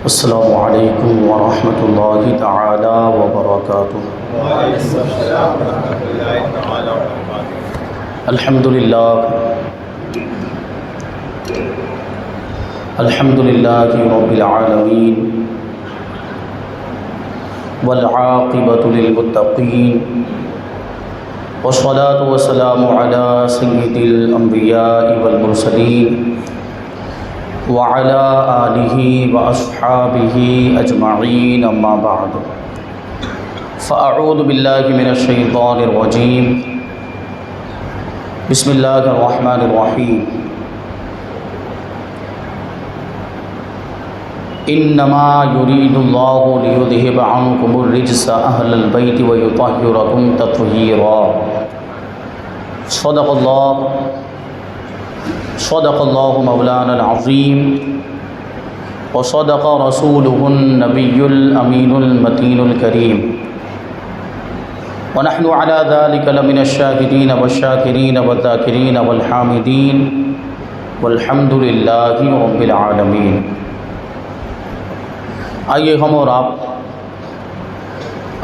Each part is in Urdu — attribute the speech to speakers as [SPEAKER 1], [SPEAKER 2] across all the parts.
[SPEAKER 1] السلام علیکم ورحمۃ اللہ تعالی وبرکاتہ۔ الحمد للہ رب العالمین والعاقبۃ للمتقین والصلاۃ والسلام علی سید الانبیاء والمرسلین وعلى آلہ واصحابہ اجمعین، اما بعد فاعوذ باللہ من الشیطان الرجیم، بسم اللہ الرحمن الرحیم۔ انما یرید اللہ لیذہب عنکم الرجس اہل البیت ویطہرکم تطہیرا۔ صدق اللہ مولانا العظیم وصدق رسولہ النبی الامین المتین الکریم، ونحن علی ذلک لمن الشاہدین والشاکرین والذاکرین والحامدین والحمد للہ رب العالمین۔ آئیے ہم اور آپ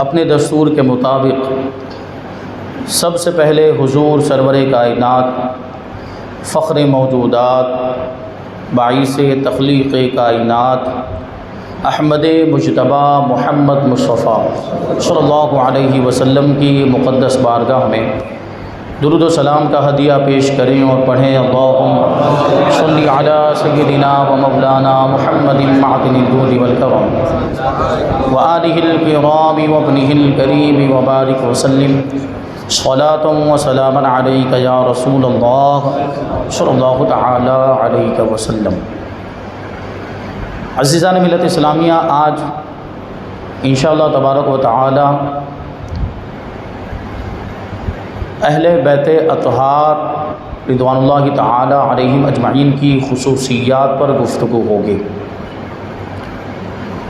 [SPEAKER 1] اپنے دستور کے مطابق سب سے پہلے حضور سرور کائنات، فخر موجودات، باعث تخلیق کائنات، احمد مجتبیٰ محمد مصطفیٰ صلی اللہ علیہ وسلم کی مقدس بارگاہ میں درود و سلام کا ہدیہ پیش کریں اور پڑھیں، اللہم صلی علی سیدنا و مولانا محمد معدن الجود والکرم وآلہ الکرام وابنہ الکریم وبارک وسلم، صلاۃ و سلام علیک یا رسول اللہ صلی اللہ تعالی علیہ وسلم۔ عزیزان ملت اسلامیہ، آج انشاءاللہ تبارک و تعالی اہل بیت اطہار رضوان اللہ تعالی علیہم اجمعین کی خصوصیات پر گفتگو ہوگی۔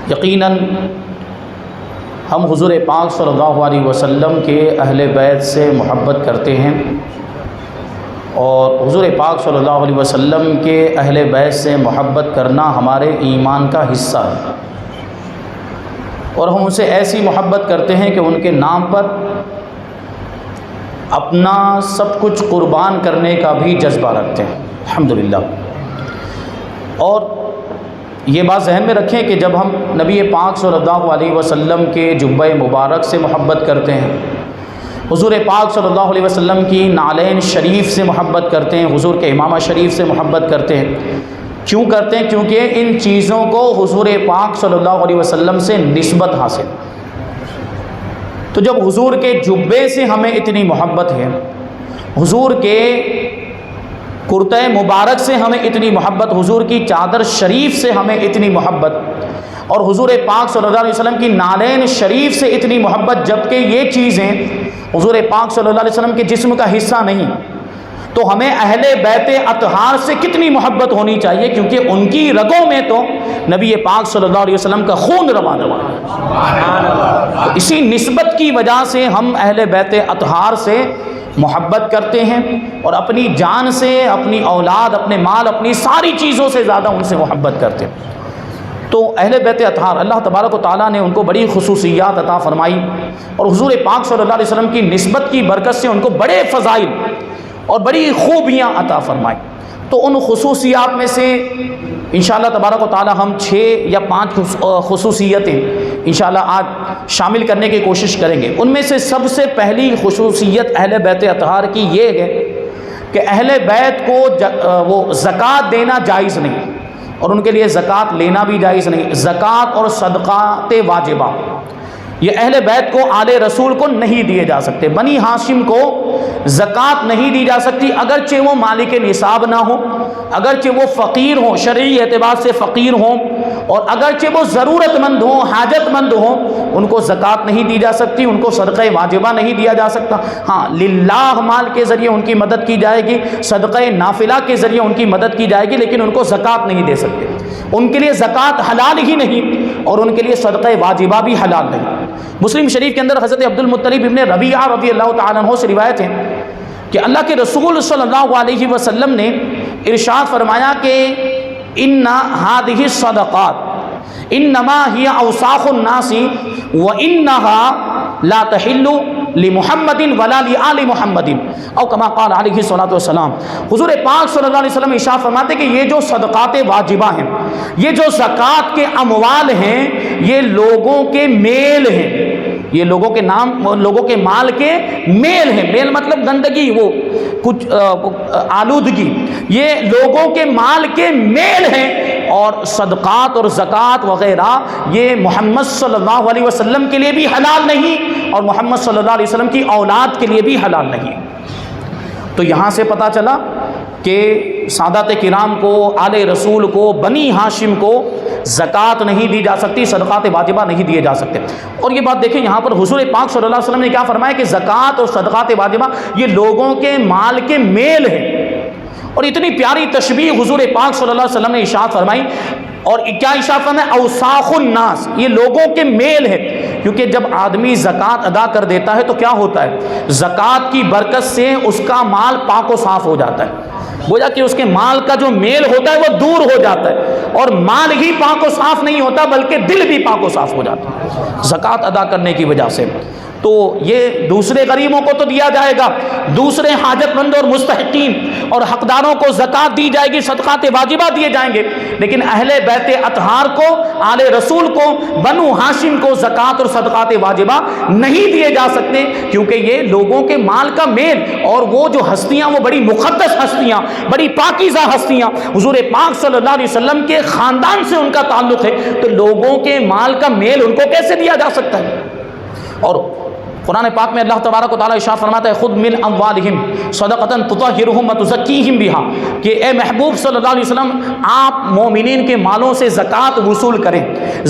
[SPEAKER 1] یقیناً ہم حضور پاک صلی اللہ علیہ وسلم کے اہل بیت سے محبت کرتے ہیں، اور حضور پاک صلی اللہ علیہ وسلم کے اہل بیت سے محبت کرنا ہمارے ایمان کا حصہ ہے، اور ہم ان سے ایسی محبت کرتے ہیں کہ ان کے نام پر اپنا سب کچھ قربان کرنے کا بھی جذبہ رکھتے ہیں، الحمدللہ۔ اور یہ بات ذہن میں رکھیں کہ جب ہم نبی پاک صلی اللہ علیہ وسلم کے جبہ مبارک سے محبت کرتے ہیں، حضور پاک صلی اللہ علیہ وسلم کی نعلین شریف سے محبت کرتے ہیں، حضور کے امامہ شریف سے محبت کرتے ہیں، کیوں کرتے ہیں؟ کیونکہ ان چیزوں کو حضور پاک صلی اللہ علیہ وسلم سے نسبت حاصل۔ تو جب حضور کے جبے سے ہمیں اتنی محبت ہے، حضور کے کرتہ مبارک سے ہمیں اتنی محبت، حضور کی چادر شریف سے ہمیں اتنی محبت، اور حضور پاک صلی اللہ علیہ وسلم کی نعلین شریف سے اتنی محبت، جبکہ یہ چیزیں حضور پاک صلی اللہ علیہ وسلم کے جسم کا حصہ نہیں، تو ہمیں اہل بیت اطہار سے کتنی محبت ہونی چاہیے، کیونکہ ان کی رگوں میں تو نبی پاک صلی اللہ علیہ وسلم کا خون رواں ہے۔ اسی نسبت کی وجہ سے ہم اہل بیت اطہار سے محبت کرتے ہیں، اور اپنی جان سے، اپنی اولاد، اپنے مال، اپنی ساری چیزوں سے زیادہ ان سے محبت کرتے ہیں۔ تو اہل بیت اطہار، اللہ تبارک و تعالیٰ نے ان کو بڑی خصوصیات عطا فرمائی، اور حضور پاک صلی اللہ علیہ وسلم کی نسبت کی برکت سے ان کو بڑے فضائل اور بڑی خوبیاں عطا فرمائی۔ تو ان خصوصیات میں سے انشاءاللہ تبارک و تعالیٰ ہم 6 یا 5 خصوصیتیں انشاءاللہ آج شامل کرنے کی کوشش کریں گے۔ ان میں سے سب سے پہلی خصوصیت اہل بیت اطہار کی یہ ہے کہ اہل بیت کو وہ زکوٰۃ دینا جائز نہیں، اور ان کے لیے زکوٰۃ لینا بھی جائز نہیں۔ زکوٰۃ اور صدقات واجبہ یہ اہل بیت کو، آل رسول کو نہیں دیے جا سکتے۔ بنی ہاشم کو زکوٰۃ نہیں دی جا سکتی، اگرچہ وہ مالک نصاب نہ ہو، اگرچہ وہ فقیر ہوں، شرعی اعتبار سے فقیر ہوں، اور اگرچہ وہ ضرورت مند ہوں، حاجت مند ہوں، ان کو زکوٰۃ نہیں دی جا سکتی، ان کو صدقہ واجبہ نہیں دیا جا سکتا۔ ہاں، للہ مال کے ذریعے ان کی مدد کی جائے گی، صدقہ نافلہ کے ذریعے ان کی مدد کی جائے گی، لیکن ان کو زکوٰۃ نہیں دے سکتے۔ ان کے لیے زکوٰۃ حلال ہی نہیں، اور ان کے لیے صدقہ واجبہ بھی حلال نہیں۔ مسلم شریف کے اندر حضرت عبد المطلب ابن ربیعہ رضی اللہ تعالیٰ عنہ سے روایت ہے کہ اللہ کے رسول صلی اللہ علیہ وسلم نے ارشاد فرمایا کہ ان ہذہ الصدقات، انما ہی اوساخ الناس وانها لا تحل لمحمد ولا لآل محمد او کما قال علیہ الصلوۃ والسلام. حضور پاک صلی اللہ علیہ وسلم ارشاد فرماتے کہ یہ جو صدقات واجبہ ہیں، یہ جو زکوٰۃ کے اموال ہیں، یہ لوگوں کے میل ہیں، یہ لوگوں کے نام، لوگوں کے مال کے میل ہیں. میل مطلب گندگی، وہ کچھ آلودگی، یہ لوگوں کے مال کے میل ہیں. اور صدقات اور زکوٰۃ وغیرہ یہ محمد صلی اللہ علیہ وسلم کے لیے بھی حلال نہیں اور محمد صلی اللہ علیہ وسلم کی اولاد کے لیے بھی حلال نہیں. تو یہاں سے پتہ چلا کہ سادات کرام کو، آل رسول کو، بنی ہاشم کو زکوٰۃ نہیں دی جا سکتی، صدقات واجبہ نہیں دیے جا سکتے. اور یہ بات دیکھیں یہاں پر حضور پاک صلی اللہ علیہ وسلم نے کیا فرمایا کہ زکوٰۃ اور صدقات واجبہ یہ لوگوں کے مال کے میل ہیں. اور اتنی پیاری تشبیہ حضور پاک صلی اللہ علیہ وسلم نے ارشاد فرمائی. اور کیا ارشاد فرمایا؟ اوساخ الناس، یہ لوگوں کے میل ہے. کیونکہ جب آدمی زکوٰۃ ادا کر دیتا ہے تو کیا ہوتا ہے؟ زکوٰۃ کی برکت سے اس کا مال پاک و صاف ہو جاتا ہے. گویا کہ اس کے مال کا جو میل ہوتا ہے وہ دور ہو جاتا ہے. اور مال ہی پاک و صاف نہیں ہوتا بلکہ دل بھی پاک و صاف ہو جاتا ہے زکوٰۃ ادا کرنے کی وجہ سے. تو یہ دوسرے غریبوں کو تو دیا جائے گا، دوسرے حاجت مند اور مستحقین اور حقداروں کو زکوٰۃ دی جائے گی، صدقات واجبہ دیے جائیں گے. لیکن اہل بیت اطہار کو، آل رسول کو، بنو ہاشم کو زکوٰۃ اور صدقات واجبہ نہیں دیے جا سکتے، کیونکہ یہ لوگوں کے مال کا میل. اور وہ جو ہستیاں، وہ بڑی مقدس ہستیاں، بڑی پاکیزہ ہستیاں، حضور پاک صلی اللہ علیہ وسلم کے خاندان سے ان کا تعلق ہے، تو لوگوں کے مال کا میل ان کو کیسے دیا جا سکتا ہے؟ اور قرآن پاک میں اللہ تبارک و تعالیٰ ارشاد فرماتا ہے خذ من اموالہم صدقۃ تطہرہم وتزکیہم بہا، کہ اے محبوب صلی اللہ علیہ وسلم آپ مومنین کے مالوں سے زکوٰۃ وصول کریں،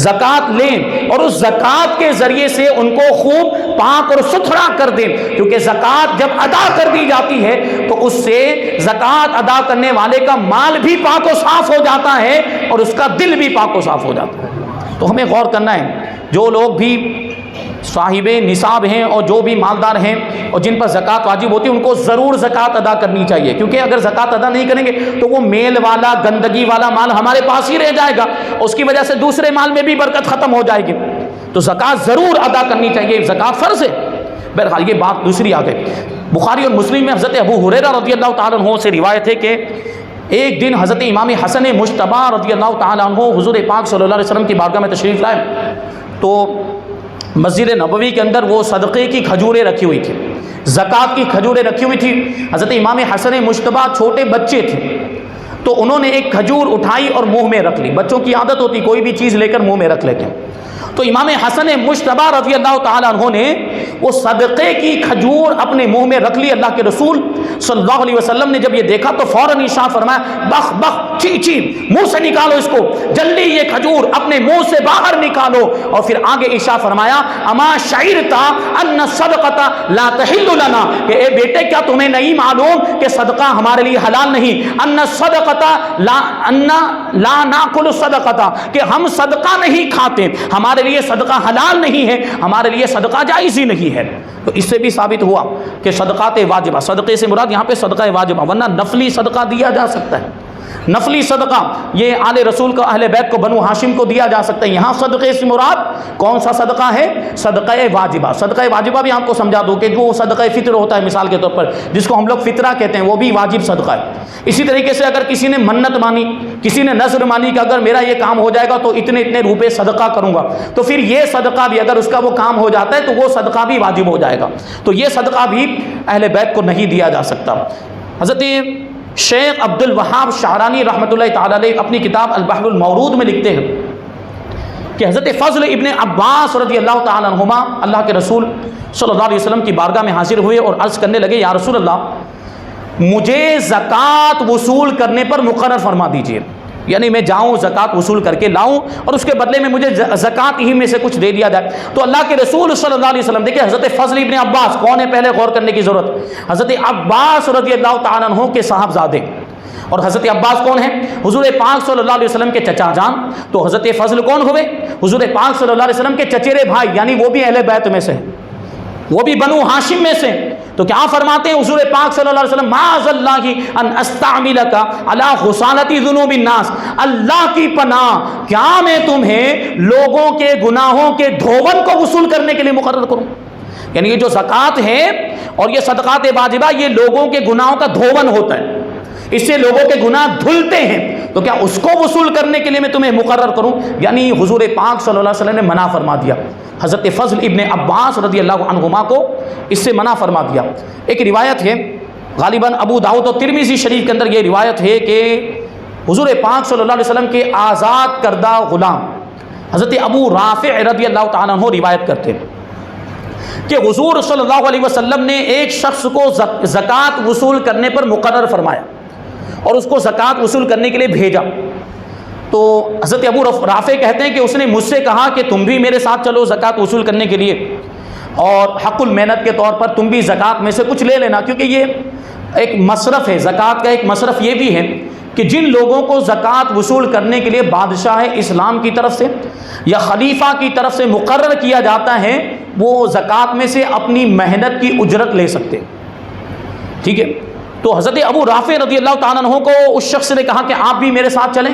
[SPEAKER 1] زکوٰۃ لیں اور اس زکوٰۃ کے ذریعے سے ان کو خوب پاک اور ستھرا کر دیں. کیونکہ زکوٰۃ جب ادا کر دی جاتی ہے تو اس سے زکوٰۃ ادا کرنے والے کا مال بھی پاک و صاف ہو جاتا ہے اور اس کا دل بھی پاک و صاف ہو جاتا ہے. تو ہمیں غور کرنا ہے، جو لوگ بھی صاحب نصاب ہیں اور جو بھی مالدار ہیں اور جن پر زکوٰۃ واجب ہوتی ہے ان کو ضرور زکوٰۃ ادا کرنی چاہیے. کیونکہ اگر زکوٰۃ ادا نہیں کریں گے تو وہ میل والا، گندگی والا مال ہمارے پاس ہی رہ جائے گا، اس کی وجہ سے دوسرے مال میں بھی برکت ختم ہو جائے گی. تو زکوٰۃ ضرور ادا کرنی چاہیے، زکوٰۃ فرض ہے. بہرحال یہ بات دوسری آ گئی. بخاری اور مسلم میں حضرت ابو ہریرہ رضی اللہ تعالیٰ عنہ سے روایت ہے کہ ایک دن حضرت امام حسن مجتبیٰ رضی اللہ تعالیٰ عنہ حضور پاک صلی اللہ علیہ وسلم کی بارگاہ میں تشریف لائے تو مسجد نبوی کے اندر وہ صدقے کی کھجوریں رکھی ہوئی تھی، زکوٰۃ کی کھجوریں رکھی ہوئی تھی. حضرت امام حسن مجتبیٰ چھوٹے بچے تھے تو انہوں نے ایک کھجور اٹھائی اور منہ میں رکھ لی. بچوں کی عادت ہوتی کوئی بھی چیز لے کر منہ میں رکھ لیتے ہیں. تو امام حسن مجتبیٰ رضی اللہ تعالیٰ عنہ نے وہ صدقے کی کھجور اپنے منہ میں رکھ لی. اللہ کے رسول صلی اللہ علیہ وسلم نے جب یہ دیکھا تو فوراً ارشاد فرمایا بخ بخ، چی چی، منہ سے نکالو اس کو، جلدی یہ کھجور اپنے منہ سے باہر نکالو. اور پھر آگے ارشاد فرمایا اما شعرت ان الصدقۃ لا تحل لنا، کہ اے بیٹے کیا تمہیں نہیں معلوم کہ صدقہ ہمارے لیے حلال نہیں؟ ان الصدقۃ لا ناکل الصدقۃ، کہ ہم صدقہ نہیں کھاتے، ہمارے لیے صدقہ حلال نہیں ہے، ہمارے لیے صدقہ جائز ہی نہیں ہے. تو اس سے بھی ثابت ہوا کہ صدقات واجبہ، صدقے سے مراد یہاں پہ صدقہ واجبہ، ورنہ نفلی صدقہ دیا جا سکتا ہے. نفلی صدقہ یہ آل رسول کو، اہل بیت کو، بنو ہاشم کو دیا جا سکتا ہے. یہاں صدقے سے مراد کون سا صدقہ ہے؟ صدقہ واجبہ. صدقہ واجبہ بھی آپ کو سمجھا دو کہ جو صدقہ فطر ہوتا ہے مثال کے طور پر، جس کو ہم لوگ فطرہ کہتے ہیں، وہ بھی واجب صدقہ ہے. اسی طریقے سے اگر کسی نے منت مانی، کسی نے نذر مانی کہ اگر میرا یہ کام ہو جائے گا تو اتنے اتنے روپے صدقہ کروں گا، تو پھر یہ صدقہ بھی اگر اس کا وہ کام ہو جاتا ہے تو وہ صدقہ بھی واجب ہو جائے گا. تو یہ صدقہ بھی اہل بیت کو نہیں دیا جا سکتا. حضرت شیخ عبد الوہاب شعرانی رحمۃ اللہ تعالی علیہ اپنی کتاب البحر المورود میں لکھتے ہیں کہ حضرت فضل ابن عباس رضی اللہ تعالی عنہما اللہ کے رسول صلی اللہ علیہ وسلم کی بارگاہ میں حاضر ہوئے اور عرض کرنے لگے یا رسول اللہ، مجھے زکوٰۃ وصول کرنے پر مقرر فرما دیجیے، یعنی میں جاؤں زکوٰۃ وصول کر کے لاؤں اور اس کے بدلے میں مجھے زکوٰۃ ہی میں سے کچھ دے دیا جائے. تو اللہ کے رسول صلی اللہ علیہ وسلم، دیکھیں حضرت فضل ابن عباس کون ہے، پہلے غور کرنے کی ضرورت. حضرت عباس رضی اللہ تعالیٰ عنہ کے صاحبزادے، اور حضرت عباس کون ہیں؟ حضور پاک صلی اللہ علیہ وسلم کے چچا جان. تو حضرت فضل کون ہوئے؟ حضور پاک صلی اللہ علیہ وسلم کے چچیرے بھائی، یعنی وہ بھی اہل بیت میں سے، وہ بھی بنو ہاشم میں سے. تو کیا فرماتے ہیں حضور پاک صلی اللہ علیہ وسلم، معاذ اللہ ان استعملک علی خصالۃ ذنوب الناس، اللہ کی پناہ، کیا میں تمہیں لوگوں کے گناہوں کے دھون کو وصول کرنے کے لیے مقرر کروں؟ یعنی یہ جو زکوٰۃ ہے اور یہ صدقات واجبہ، یہ لوگوں کے گناہوں کا دھون ہوتا ہے، اس سے لوگوں کے گناہ دھلتے ہیں، تو کیا اس کو وصول کرنے کے لیے میں تمہیں مقرر کروں؟ یعنی حضور پاک صلی اللہ علیہ وسلم نے منع فرما دیا، حضرت فضل ابن عباس رضی اللہ عنہما کو اس سے منع فرما دیا۔ ایک روایت ہے غالباً ابو داؤد اور ترمذی شریف کے اندر یہ روایت ہے کہ حضور پاک صلی اللہ علیہ وسلم کے آزاد کردہ غلام حضرت ابو رافع رضی اللہ تعالیٰ عنہ روایت کرتے ہیں کہ حضور صلی اللہ علیہ وسلم نے ایک شخص کو زکوٰۃ وصول کرنے پر مقرر فرمایا اور اس کو زکوٰۃ وصول کرنے کے لیے بھیجا۔ تو حضرت ابو رافع کہتے ہیں کہ اس نے مجھ سے کہا کہ تم بھی میرے ساتھ چلو زکوٰۃ وصول کرنے کے لیے، اور حق المحنت کے طور پر تم بھی زکوٰۃ میں سے کچھ لے لینا، کیونکہ یہ ایک مصرف ہے، زکوٰۃ کا ایک مصرف یہ بھی ہے کہ جن لوگوں کو زکوٰۃ وصول کرنے کے لیے بادشاہ اسلام کی طرف سے یا خلیفہ کی طرف سے مقرر کیا جاتا ہے، وہ زکوٰۃ میں سے اپنی محنت کی اجرت لے سکتے ہیں، ٹھیک ہے۔ تو حضرت ابو رافع رضی اللہ تعالیٰ عنہ کو اس شخص نے کہا کہ آپ بھی میرے ساتھ چلیں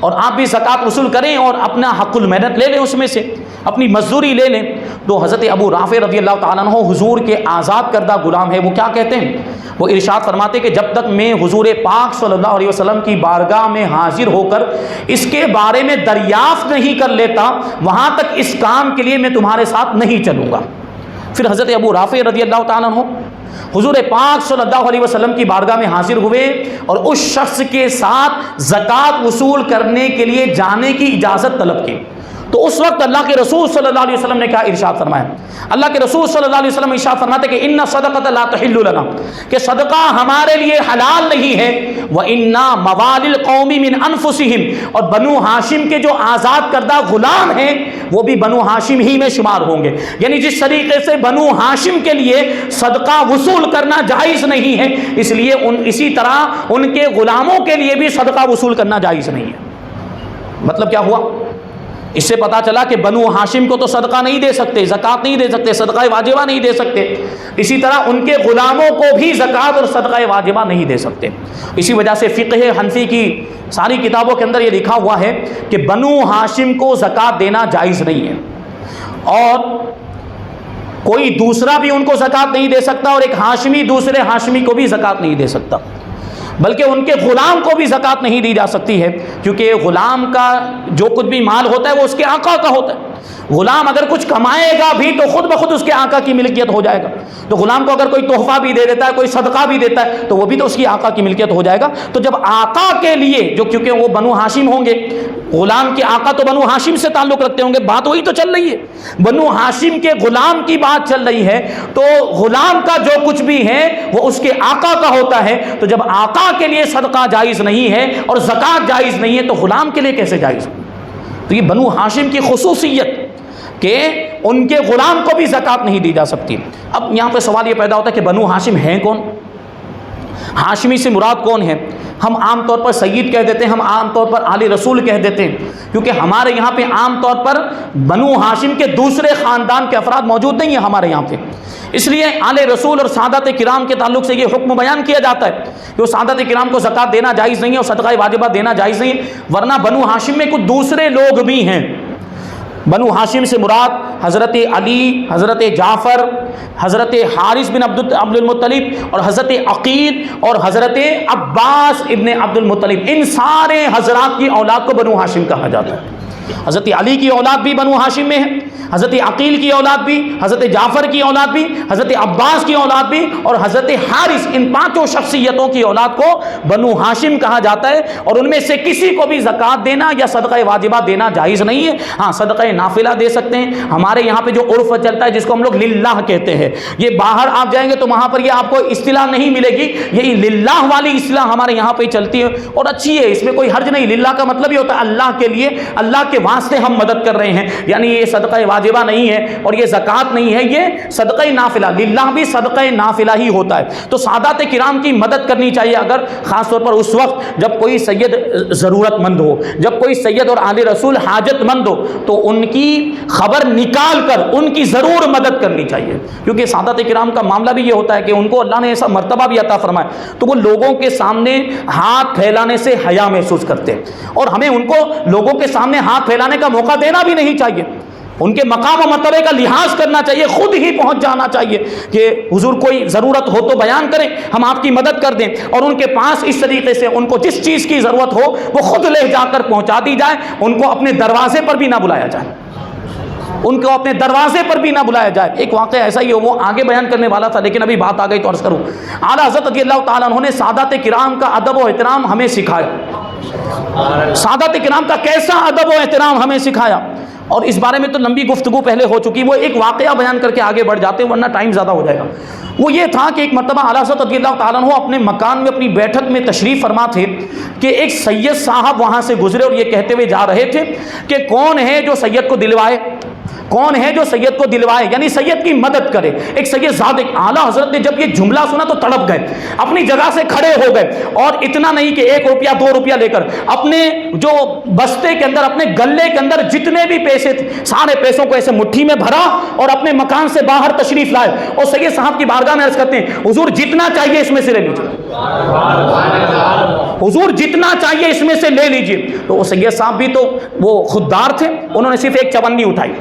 [SPEAKER 1] اور آپ بھی زکوٰۃ وصول کریں اور اپنا حق المحنت لے لیں، اس میں سے اپنی مزدوری لے لیں۔ تو حضرت ابو رافع رضی اللہ تعالیٰ عنہ حضور کے آزاد کردہ غلام ہے، وہ کیا کہتے ہیں، وہ ارشاد فرماتے کہ جب تک میں حضور پاک صلی اللہ علیہ وسلم کی بارگاہ میں حاضر ہو کر اس کے بارے میں دریافت نہیں کر لیتا، وہاں تک اس کام کے لیے میں تمہارے ساتھ نہیں چلوں گا۔ پھر حضرت ابو رافع رضی اللہ تعالیٰ عنہ حضور پاک صلی اللہ علیہ وسلم کی بارگاہ میں حاضر ہوئے اور اس شخص کے ساتھ زکوٰۃ وصول کرنے کے لیے جانے کی اجازت طلب کی۔ تو اس وقت اللہ کے رسول صلی اللہ علیہ وسلم نے کیا ارشاد فرمایا؟ اللہ کے رسول صلی اللہ علیہ وسلم ارشاد فرماتے کہ ان صدقۃ لا تحل لنا، کہ صدقہ ہمارے لیے حلال نہیں ہے، وَإِنَّا مَوَالِي الْقَوْمِ مِنْ أَنفُسِهِمْ، اور بنو ہاشم کے جو آزاد کردہ غلام ہیں وہ بھی بنو ہاشم ہی میں شمار ہوں گے۔ یعنی جس طریقے سے بنو ہاشم کے لیے صدقہ وصول کرنا جائز نہیں ہے، اس لیے اسی طرح ان کے غلاموں کے لیے بھی صدقہ وصول کرنا جائز نہیں ہے۔ مطلب کیا ہوا؟ اس سے پتہ چلا کہ بنو ہاشم کو تو صدقہ نہیں دے سکتے، زکوٰۃ نہیں دے سکتے، صدقہ واجبہ نہیں دے سکتے، اسی طرح ان کے غلاموں کو بھی زکوٰۃ اور صدقہ واجبہ نہیں دے سکتے۔ اسی وجہ سے فقہ حنفی کی ساری کتابوں کے اندر یہ لکھا ہوا ہے کہ بنو ہاشم کو زکوٰۃ دینا جائز نہیں ہے، اور کوئی دوسرا بھی ان کو زکوٰۃ نہیں دے سکتا، اور ایک ہاشمی دوسرے ہاشمی کو بھی زکوٰۃ نہیں دے سکتا، بلکہ ان کے غلام کو بھی زکوٰۃ نہیں دی جا سکتی ہے، کیونکہ غلام کا جو کچھ بھی مال ہوتا ہے وہ اس کے آقا کا ہوتا ہے۔ غلام اگر کچھ کمائے گا بھی تو خود بخود اس کے آقا کی ملکیت ہو جائے گا۔ تو غلام کو اگر کوئی تحفہ بھی دے دیتا ہے، کوئی صدقہ بھی دیتا ہے، تو وہ بھی تو اس کی آقا کی ملکیت ہو جائے گا۔ تو جب آقا کے لیے، جو کیونکہ وہ بنو ہاشم ہوں گے، غلام کے آقا تو بنو ہاشم سے تعلق رکھتے ہوں گے، بات وہی تو چل رہی ہے، بنو ہاشم کے غلام کی بات چل رہی ہے، تو غلام کا جو کچھ بھی ہے وہ اس کے آقا کا ہوتا ہے۔ تو جب آقا کے لیے صدقہ جائز نہیں ہے اور زکوٰۃ جائز نہیں ہے، تو غلام کے لیے کیسے جائز؟ تو یہ بنو ہاشم کی خصوصیت کہ ان کے غلام کو بھی زکوٰۃ نہیں دی جا سکتی۔ اب یہاں پہ سوال یہ پیدا ہوتا ہے کہ بنو ہاشم ہیں کون؟ ہاشمی سے مراد کون ہے؟ ہم عام طور پر سید کہہ دیتے ہیں، ہم عام طور پر آل رسول کہہ دیتے ہیں، کیونکہ ہمارے یہاں پہ عام طور پر بنو ہاشم کے دوسرے خاندان کے افراد موجود نہیں ہیں ہمارے یہاں پہ، اس لیے آل رسول اور سعادت کرام کے تعلق سے یہ حکم بیان کیا جاتا ہے کہ وہ سعادت کرام کو زکوٰۃ دینا جائز نہیں ہے اور صدقہ واجبہ دینا جائز نہیں ہے، ورنہ بنو ہاشم میں کچھ دوسرے لوگ بھی ہیں۔ بنو ہاشم سے مراد حضرت علی، حضرت جعفر، حضرت حارث بن عبد المطلب اور حضرت عقیل اور حضرت عباس ابن عبد المطلب، ان سارے حضرات کی اولاد کو بنو ہاشم کہا جاتا ہے۔ حضرت علی کی اولاد بھی بنو ہاشم میں ہے، حضرت عقیل کی اولاد بھی، حضرت جعفر کی اولاد بھی، حضرت عباس کی اولاد بھی، اور حضرت حارث، ان پانچوں شخصیتوں کی اولاد کو بنو ہاشم کہا جاتا ہے، اور ان میں سے کسی کو بھی زکوٰۃ دینا یا صدقہ واجبہ دینا جائز نہیں ہے۔ ہاں صدقہ نافلہ دے سکتے ہیں۔ ہمارے یہاں پہ جو عرف چلتا ہے جس کو ہم لوگ للہ کہتے ہیں، یہ باہر آپ جائیں گے تو وہاں پر یہ آپ کو اصطلاح نہیں ملے گی، یہی للہ والی اصطلاح ہمارے یہاں پہ چلتی ہے اور اچھی ہے، اس میں کوئی حرج نہیں۔ للہ کا مطلب یہ ہوتا ہے اللہ کے لیے، اللہ کے واسطے ہم مدد کر رہے ہیں، یعنی یہ صدقہ واجبہ واجبہ نہیں ہے اور یہ زکوٰۃ نہیں ہے، یہ صدقہ نافلہ، للہ بھی صدقہ نافلہ ہی ہوتا ہے۔ تو سادات کرام کی مدد کرنی چاہیے، اگر خاص طور پر اس وقت جب کوئی سید ضرورت مند ہو، جب کوئی سید اور آل رسول حاجت مند ہو، تو ان کی خبر نکال کر ان کی ضرور مدد کرنی چاہیے، کیونکہ سادات کرام کا معاملہ بھی یہ ہوتا ہے کہ ان کو اللہ نے ایسا مرتبہ بھی عطا فرمایا، تو وہ لوگوں کے سامنے ہاتھ پھیلانے سے حیا محسوس کرتے ہیں، اور ہمیں ان کو لوگوں کے سامنے ہاتھ پھیلانے کا موقع دینا بھی نہیں چاہیے، ان کے مقام و مرتبے کا لحاظ کرنا چاہیے، خود ہی پہنچ جانا چاہیے کہ حضور کوئی ضرورت ہو تو بیان کریں، ہم آپ کی مدد کر دیں، اور ان کے پاس اس طریقے سے ان کو جس چیز کی ضرورت ہو وہ خود لے جا کر پہنچا دی جائے، ان کو اپنے دروازے پر بھی نہ بلایا جائے، ان کو اپنے دروازے پر بھی نہ بلایا جائے۔ ایک واقعہ ایسا ہی ہے، وہ آگے بیان کرنے والا تھا لیکن ابھی بات آ گئی تو عرض کروں۔ اعلیٰ حضرت رضی اللہ تعالیٰ عنہ نے سادات کرام کا ادب و احترام ہمیں سکھایا، سادات کرام کا کیسا ادب و احترام ہمیں سکھایا، اور اس بارے میں تو لمبی گفتگو پہلے ہو چکی، وہ ایک واقعہ بیان کر کے آگے بڑھ جاتے ہیں ورنہ ٹائم زیادہ ہو جائے گا۔ وہ یہ تھا کہ ایک مرتبہ اعلیٰ حضرت رضی اللہ تعالیٰ عنہ اپنے مکان میں اپنی بیٹھک میں تشریف فرما تھے کہ ایک سید صاحب وہاں سے گزرے اور یہ کہتے ہوئے جا رہے تھے کہ کون ہے جو سید کو دلوائے، کون ہے جو سید کو دلوائے، یعنی سید کی مدد کرے۔ ایک سید زاد اعلیٰ حضرت نے جب یہ جملہ سنا تو تڑپ گئے، اپنی جگہ سے کھڑے ہو گئے، اور اتنا نہیں کہ 1 روپیہ 2 روپیہ لے کر اپنے جو بستے کے اندر، اپنے گلے کے اندر جتنے بھی پیسے تھے سارے پیسوں کو ایسے مٹھی میں بھرا اور اپنے مکان سے باہر تشریف لائے، اور سید صاحب کی بارگاہ میں عرض کرتے ہیں حضور جتنا چاہیے اس میں سے لے لیجیے، حضور جتنا چاہیے اس میں سے لے لیجیے۔ تو وہ سید صاحب بھی تو وہ خوددار تھے، انہوں نے صرف ایک چونی اٹھائی،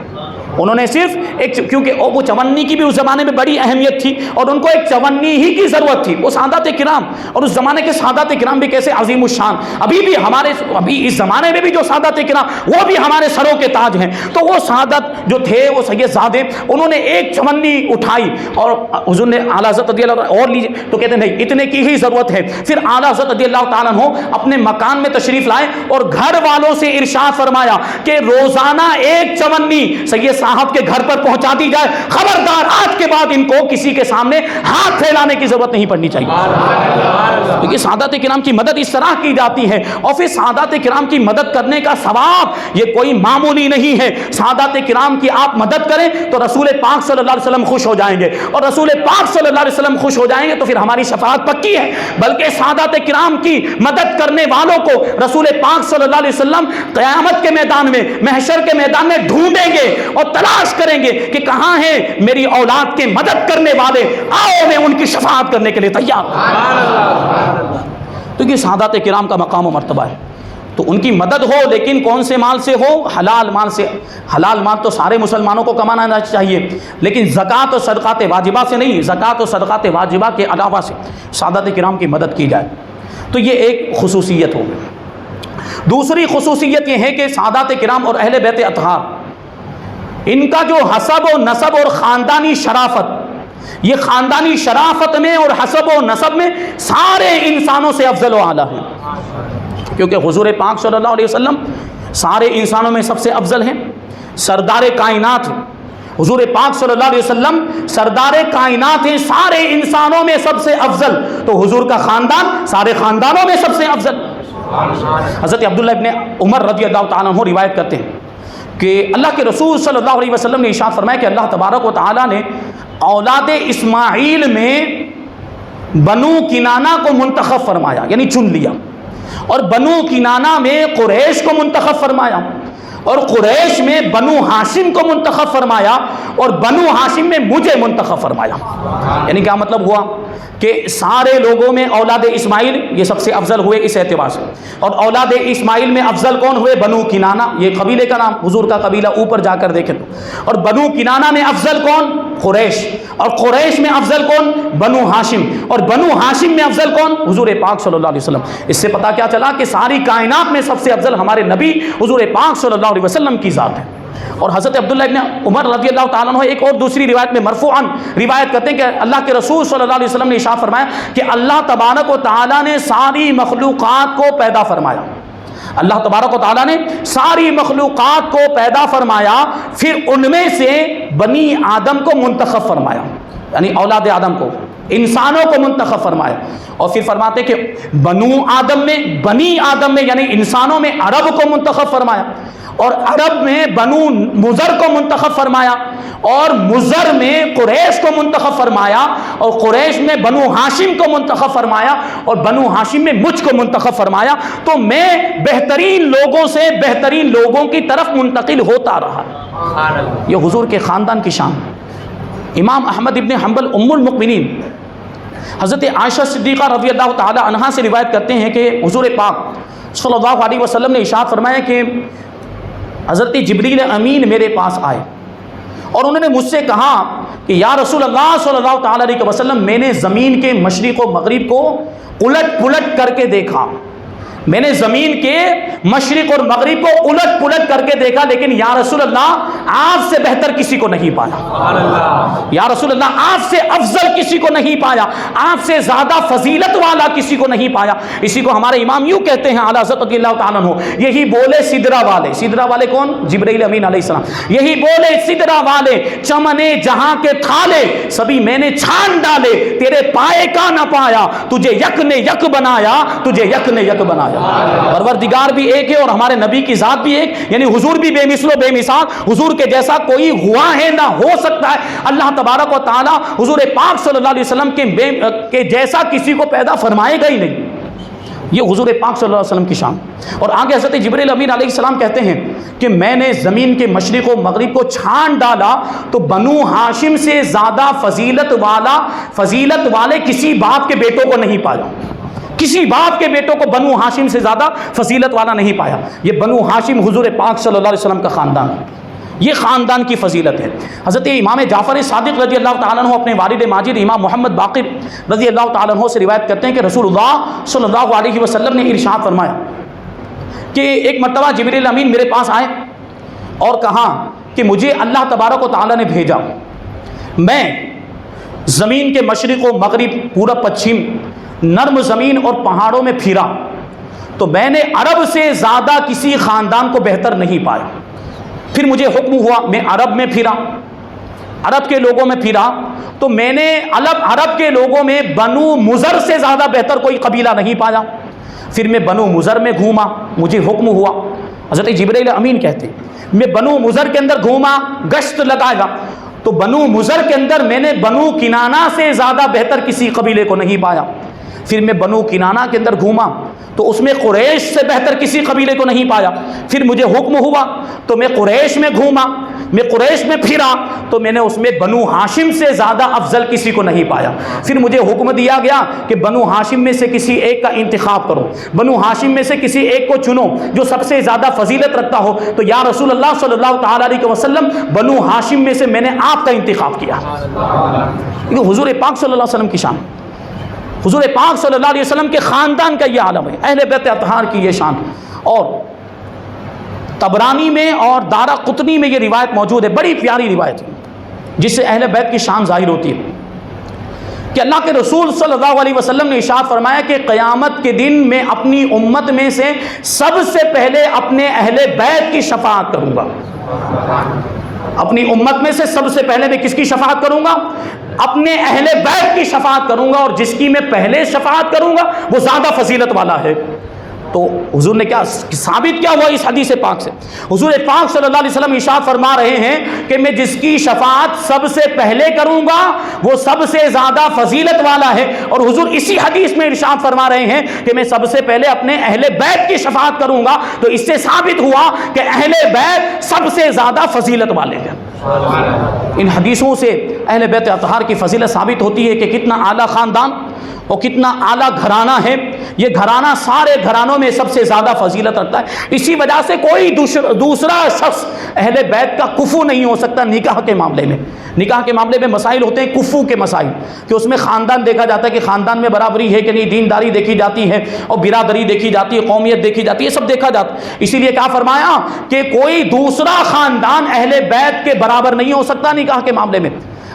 [SPEAKER 1] انہوں نے صرف ایک، کیونکہ وہ چونی کی بھی اس زمانے میں بڑی اہمیت تھی اور ان کو ایک چونی ہی کی ضرورت تھی۔ وہ سادات کرام، اور اس زمانے کے سادات کرام بھی کیسے عظیم الشان، ابھی بھی ہمارے، ابھی اس زمانے میں بھی جو سادات کرام وہ بھی ہمارے سروں کے تاج ہیں۔ تو وہ سادات جو تھے، وہ سید زادے، انہوں نے ایک چونی اٹھائی اور حضور نے اعلیٰ حضرت رضی اللہ عنہ اور لیجیے، تو کہتے نہیں اتنے کی ہی ضرورت ہے۔ پھر اعلیٰ حضرت رضی اللہ تعالیٰ عنہ اپنے مکان میں تشریف لائے اور گھر والوں سے ارشاد فرمایا کہ روزانہ ایک چونی سید صاحب کے گھر پر پہنچا دی جائے، خبردار آج کے بعد ان کو کسی کے سامنے ہاتھ پھیلانے کی ضرورت نہیں پڑنی چاہیے، کیونکہ سادات کرام کی مدد اس طرح کی جاتی ہے۔ اور پھر سادات کرام کی مدد کرنے کا ثواب یہ کوئی معمولی نہیں ہے۔ سادات کرام کی آپ مدد کریں تو رسول پاک صلی اللہ علیہ وسلم خوش ہو جائیں گے، اور رسول پاک صلی اللہ علیہ وسلم خوش ہو جائیں گے تو پھر ہماری شفاعت پکی ہے۔ بلکہ سادات کرام کی مدد کرنے والوں کو رسول پاک صلی اللہ علیہ وسلم قیامت کے میدان میں، محشر کے میدان میں ڈھونڈیں گے اور تلاش کریں گے کہ کہاں ہیں میری اولاد کے مدد کرنے والے، آؤ میں ان کی شفاعت کرنے کے لیے تیار ہوں۔ تو یہ سادات کرام کا مقام و مرتبہ ہے، تو ان کی مدد ہو، لیکن کون سے مال سے ہو؟ حلال مال سے۔ حلال مال تو سارے مسلمانوں کو کمانا چاہیے، لیکن زکوٰۃ و صدقات واجبہ سے نہیں، زکوٰۃ و صدقات واجبہ کے علاوہ سے سادات کرام کی مدد کی جائے، تو یہ ایک خصوصیت ہوگی۔ دوسری خصوصیت یہ ہے کہ سادات کرام اور اہل بیت اطہار، ان کا جو حسب و نسب اور خاندانی شرافت، یہ خاندانی شرافت میں اور حسب و نسب میں سارے انسانوں سے افضل و اعلیٰ ہیں، کیونکہ حضور پاک صلی اللہ علیہ وسلم سارے انسانوں میں سب سے افضل ہیں، سردار کائنات ہیں۔ حضور پاک صلی اللہ علیہ وسلم سردار کائنات ہیں، سارے انسانوں میں سب سے افضل، تو حضور کا خاندان سارے خاندانوں میں سب سے افضل۔ حضرت عبداللہ ابن عمر رضی اللہ تعالیٰ عنہ روایت کرتے ہیں کہ اللہ کے رسول صلی اللہ علیہ وسلم نے ارشاد فرمایا کہ اللہ تبارک و تعالیٰ نے اولاد اسماعیل میں بنو کنانہ کو منتخب فرمایا، یعنی چن لیا، اور بنو کنانہ میں قریش کو منتخب فرمایا، اور قریش میں بنو ہاشم کو منتخب فرمایا، اور بنو ہاشم میں مجھے منتخب فرمایا۔ یعنی کیا مطلب ہوا کہ سارے لوگوں میں اولاد اسماعیل یہ سب سے افضل ہوئے اس اعتبار سے، اور اولاد اسماعیل میں افضل کون ہوئے؟ بنو کنانہ، یہ قبیلے کا نام، حضور کا قبیلہ اوپر جا کر دیکھیں تو، اور بنو کنانہ میں افضل کون؟ قریش، اور قریش میں افضل کون؟ بنو ہاشم، اور بنو ہاشم میں افضل کون؟ حضور پاک صلی اللہ علیہ وسلم۔ اس سے پتہ کیا چلا کہ ساری کائنات میں سب سے افضل ہمارے نبی حضور پاک صلی اللہ علیہ وسلم کی ذات ہے۔ اور حضرت عبداللہ ابن عمر رضی اللہ تعالیٰ عنہ ایک اور دوسری روایت میں مرفوعاً روایت کرتے ہیں کہ اللہ کے رسول صلی اللہ علیہ وسلم نے ارشاد فرمایا کہ اللہ تبارک و تعالیٰ نے ساری مخلوقات کو پیدا فرمایا، اللہ تبارک و تعالیٰ نے ساری مخلوقات کو پیدا فرمایا، پھر ان میں سے بنی آدم کو منتخب فرمایا، یعنی اولاد آدم کو، انسانوں کو منتخب فرمایا، اور پھر فرماتے کہ بنو آدم میں، بنی آدم میں یعنی انسانوں میں عرب کو منتخب فرمایا، اور عرب میں بنو مضر کو منتخب فرمایا، اور مضر میں قریش کو منتخب فرمایا، اور قریش میں بنو ہاشم کو منتخب فرمایا، اور بنو ہاشم میں مجھ کو منتخب فرمایا، تو میں بہترین لوگوں سے بہترین لوگوں کی طرف منتقل ہوتا رہا۔ یہ حضور کے خاندان کی شان۔ امام احمد ابن حنبل ام المؤمنین حضرت عائشہ صدیقہ رضی اللہ تعالی عنہا سے روایت کرتے ہیں کہ حضور پاک صلی اللہ علیہ وسلم نے ارشاد فرمایا کہ حضرت جبریل امین میرے پاس آئے اور انہوں نے مجھ سے کہا کہ یا رسول اللہ صلی اللہ تعالی علیہ وسلم، میں نے زمین کے مشرق و مغرب کو الٹ پلٹ کر کے دیکھا، میں نے زمین کے مشرق اور مغرب کو الٹ پلٹ کر کے دیکھا، لیکن یا رسول اللہ آپ سے بہتر کسی کو نہیں پایا، یا رسول اللہ آپ سے افضل کسی کو نہیں پایا، آپ سے زیادہ فضیلت والا کسی کو نہیں پایا۔ اسی کو ہمارے امام یوں کہتے ہیں اعلیٰ حضرت رضی اللہ تعالیٰ عنہ، یہی بولے سدرہ والے، سدرہ والے کون؟ جبرائیل امین علیہ السلام، یہی بولے سدرہ والے، چمنے جہاں کے تھالے سبھی میں نے چھان ڈالے، تیرے پائے کا نہ پایا، تجھے یک نے یک بنایا، تجھے یک نے یک بنایا۔ پروردگار بھی ایک ہے اور ہمارے نبی کی ذات بھی ایک، یعنی حضور بھی بے مثل و بے مثال، حضور کے جیسا کوئی ہوا ہے نہ ہو سکتا ہے۔ اللہ تبارک و تعالی حضور پاک صلی اللہ علیہ وسلم کے جیسا کسی کو پیدا فرمائے گا ہی نہیں۔ یہ حضور پاک صلی اللہ علیہ وسلم کی شان۔ اور آگے حضرت جبرائیل امین علیہ السلام کہتے ہیں کہ میں نے زمین کے مشرق و مغرب کو چھان ڈالا تو بنو ہاشم سے زیادہ فضیلت والے کسی باپ کے بیٹوں کو نہیں پایا، کسی باپ کے بیٹوں کو بنو ہاشم سے زیادہ فضیلت والا نہیں پایا۔ یہ بنو ہاشم حضور پاک صلی اللہ علیہ وسلم کا خاندان ہے، یہ خاندان کی فضیلت ہے۔ حضرت امام جعفر صادق رضی اللہ تعالیٰ عنہ اپنے والد ماجد امام محمد باقر رضی اللہ تعالیٰ عنہ سے روایت کرتے ہیں کہ رسول اللہ صلی اللہ علیہ وسلم نے ارشاد فرمایا کہ ایک مرتبہ جبرائیل امین میرے پاس آئے اور کہا کہ مجھے اللہ تبارک و تعالیٰ نے بھیجا، میں زمین کے مشرق و مغرب، پورب پچھم، نرم زمین اور پہاڑوں میں پھرا تو میں نے عرب سے زیادہ کسی خاندان کو بہتر نہیں پایا۔ پھر مجھے حکم ہوا، میں عرب میں پھرا، عرب کے لوگوں میں پھرا تو میں نے عرب کے لوگوں میں بنو مضر سے زیادہ بہتر کوئی قبیلہ نہیں پایا۔ پھر میں بنو مضر میں گھوما، مجھے حکم ہوا، حضرت جبرائیل امین کہتے ہیں میں بنو مضر کے اندر گھوما، گشت لگایا تو بنو مضر کے اندر میں نے بنو کنانہ سے زیادہ بہتر کسی قبیلے کو نہیں پایا۔ پھر میں بنو کنانہ کے اندر گھوما تو اس میں قریش سے بہتر کسی قبیلے کو نہیں پایا۔ پھر مجھے حکم ہوا تو میں قریش میں گھوما، میں قریش میں پھرا تو میں نے اس میں بنو ہاشم سے زیادہ افضل کسی کو نہیں پایا۔ پھر مجھے حکم دیا گیا کہ بنو ہاشم میں سے کسی ایک کا انتخاب کرو، بنو ہاشم میں سے کسی ایک کو چنو جو سب سے زیادہ فضیلت رکھتا ہو۔ تو یا رسول اللہ صلی اللہ تعالیٰ علیہ وسلم بنو ہاشم میں سے میں نے آپ کا انتخاب کیا۔ یہ حضور پاک صلی اللہ علیہ وسلم کی شان، حضور پاک صلی اللہ علیہ وسلم کے خاندان کا یہ عالم ہے، اہل بیت اطہار کی یہ شان۔ اور طبرانی میں اور دارقطنی میں یہ روایت موجود ہے، بڑی پیاری روایت ہے جس سے اہل بیت کی شان ظاہر ہوتی ہے کہ اللہ کے رسول صلی اللہ علیہ وسلم نے ارشاد فرمایا کہ قیامت کے دن میں اپنی امت میں سے سب سے پہلے اپنے اہل بیت کی شفاعت کروں گا۔ اپنی امت میں سے سب سے پہلے میں کس کی شفاعت کروں گا؟ اپنے اہل بیت کی شفاعت کروں گا، اور جس کی میں پہلے شفاعت کروں گا وہ زیادہ فضیلت والا ہے۔ تو حضور نے کیا ثابت کیا ہوا اس حدیث پاک سے؟ حضور پاک صلی اللہ علیہ وسلم ارشاد فرما رہے ہیں کہ میں جس کی شفاعت سب سے پہلے کروں گا وہ سب سے زیادہ فضیلت والا ہے۔ اور حضور اسی حدیث میں ارشاد فرما رہے ہیں کہ میں سب سے پہلے اپنے اہل بیت کی شفاعت کروں گا۔ تو اس سے ثابت ہوا کہ اہل بیت سب سے زیادہ فضیلت والے ہیں۔ ان حدیثوں سے اہل بیت اطہار کی فضیلت ثابت ہوتی ہے کہ کتنا اعلیٰ خاندان اور کتنا اعلیٰ گھرانہ ہے۔ یہ گھرانہ سارے گھرانوں میں سب سے زیادہ فضیلت رکھتا ہے۔ اسی وجہ سے کوئی دوسرا شخص اہل بیت کا کفو نہیں ہو سکتا نکاح کے معاملے میں۔ نکاح کے معاملے میں مسائل ہوتے ہیں کفو کے مسائل، کہ اس میں خاندان دیکھا جاتا ہے کہ خاندان میں برابری ہے کہ نہیں، دینداری دیکھی جاتی ہے اور برادری دیکھی جاتی ہے، قومیت دیکھی جاتی ہے، یہ سب دیکھا جاتا ہے۔ اسی لیے کیا فرمایا کہ کوئی دوسرا خاندان اہل بیت کے برابر نہیں ہو سکتا نکاح کے معاملے میں۔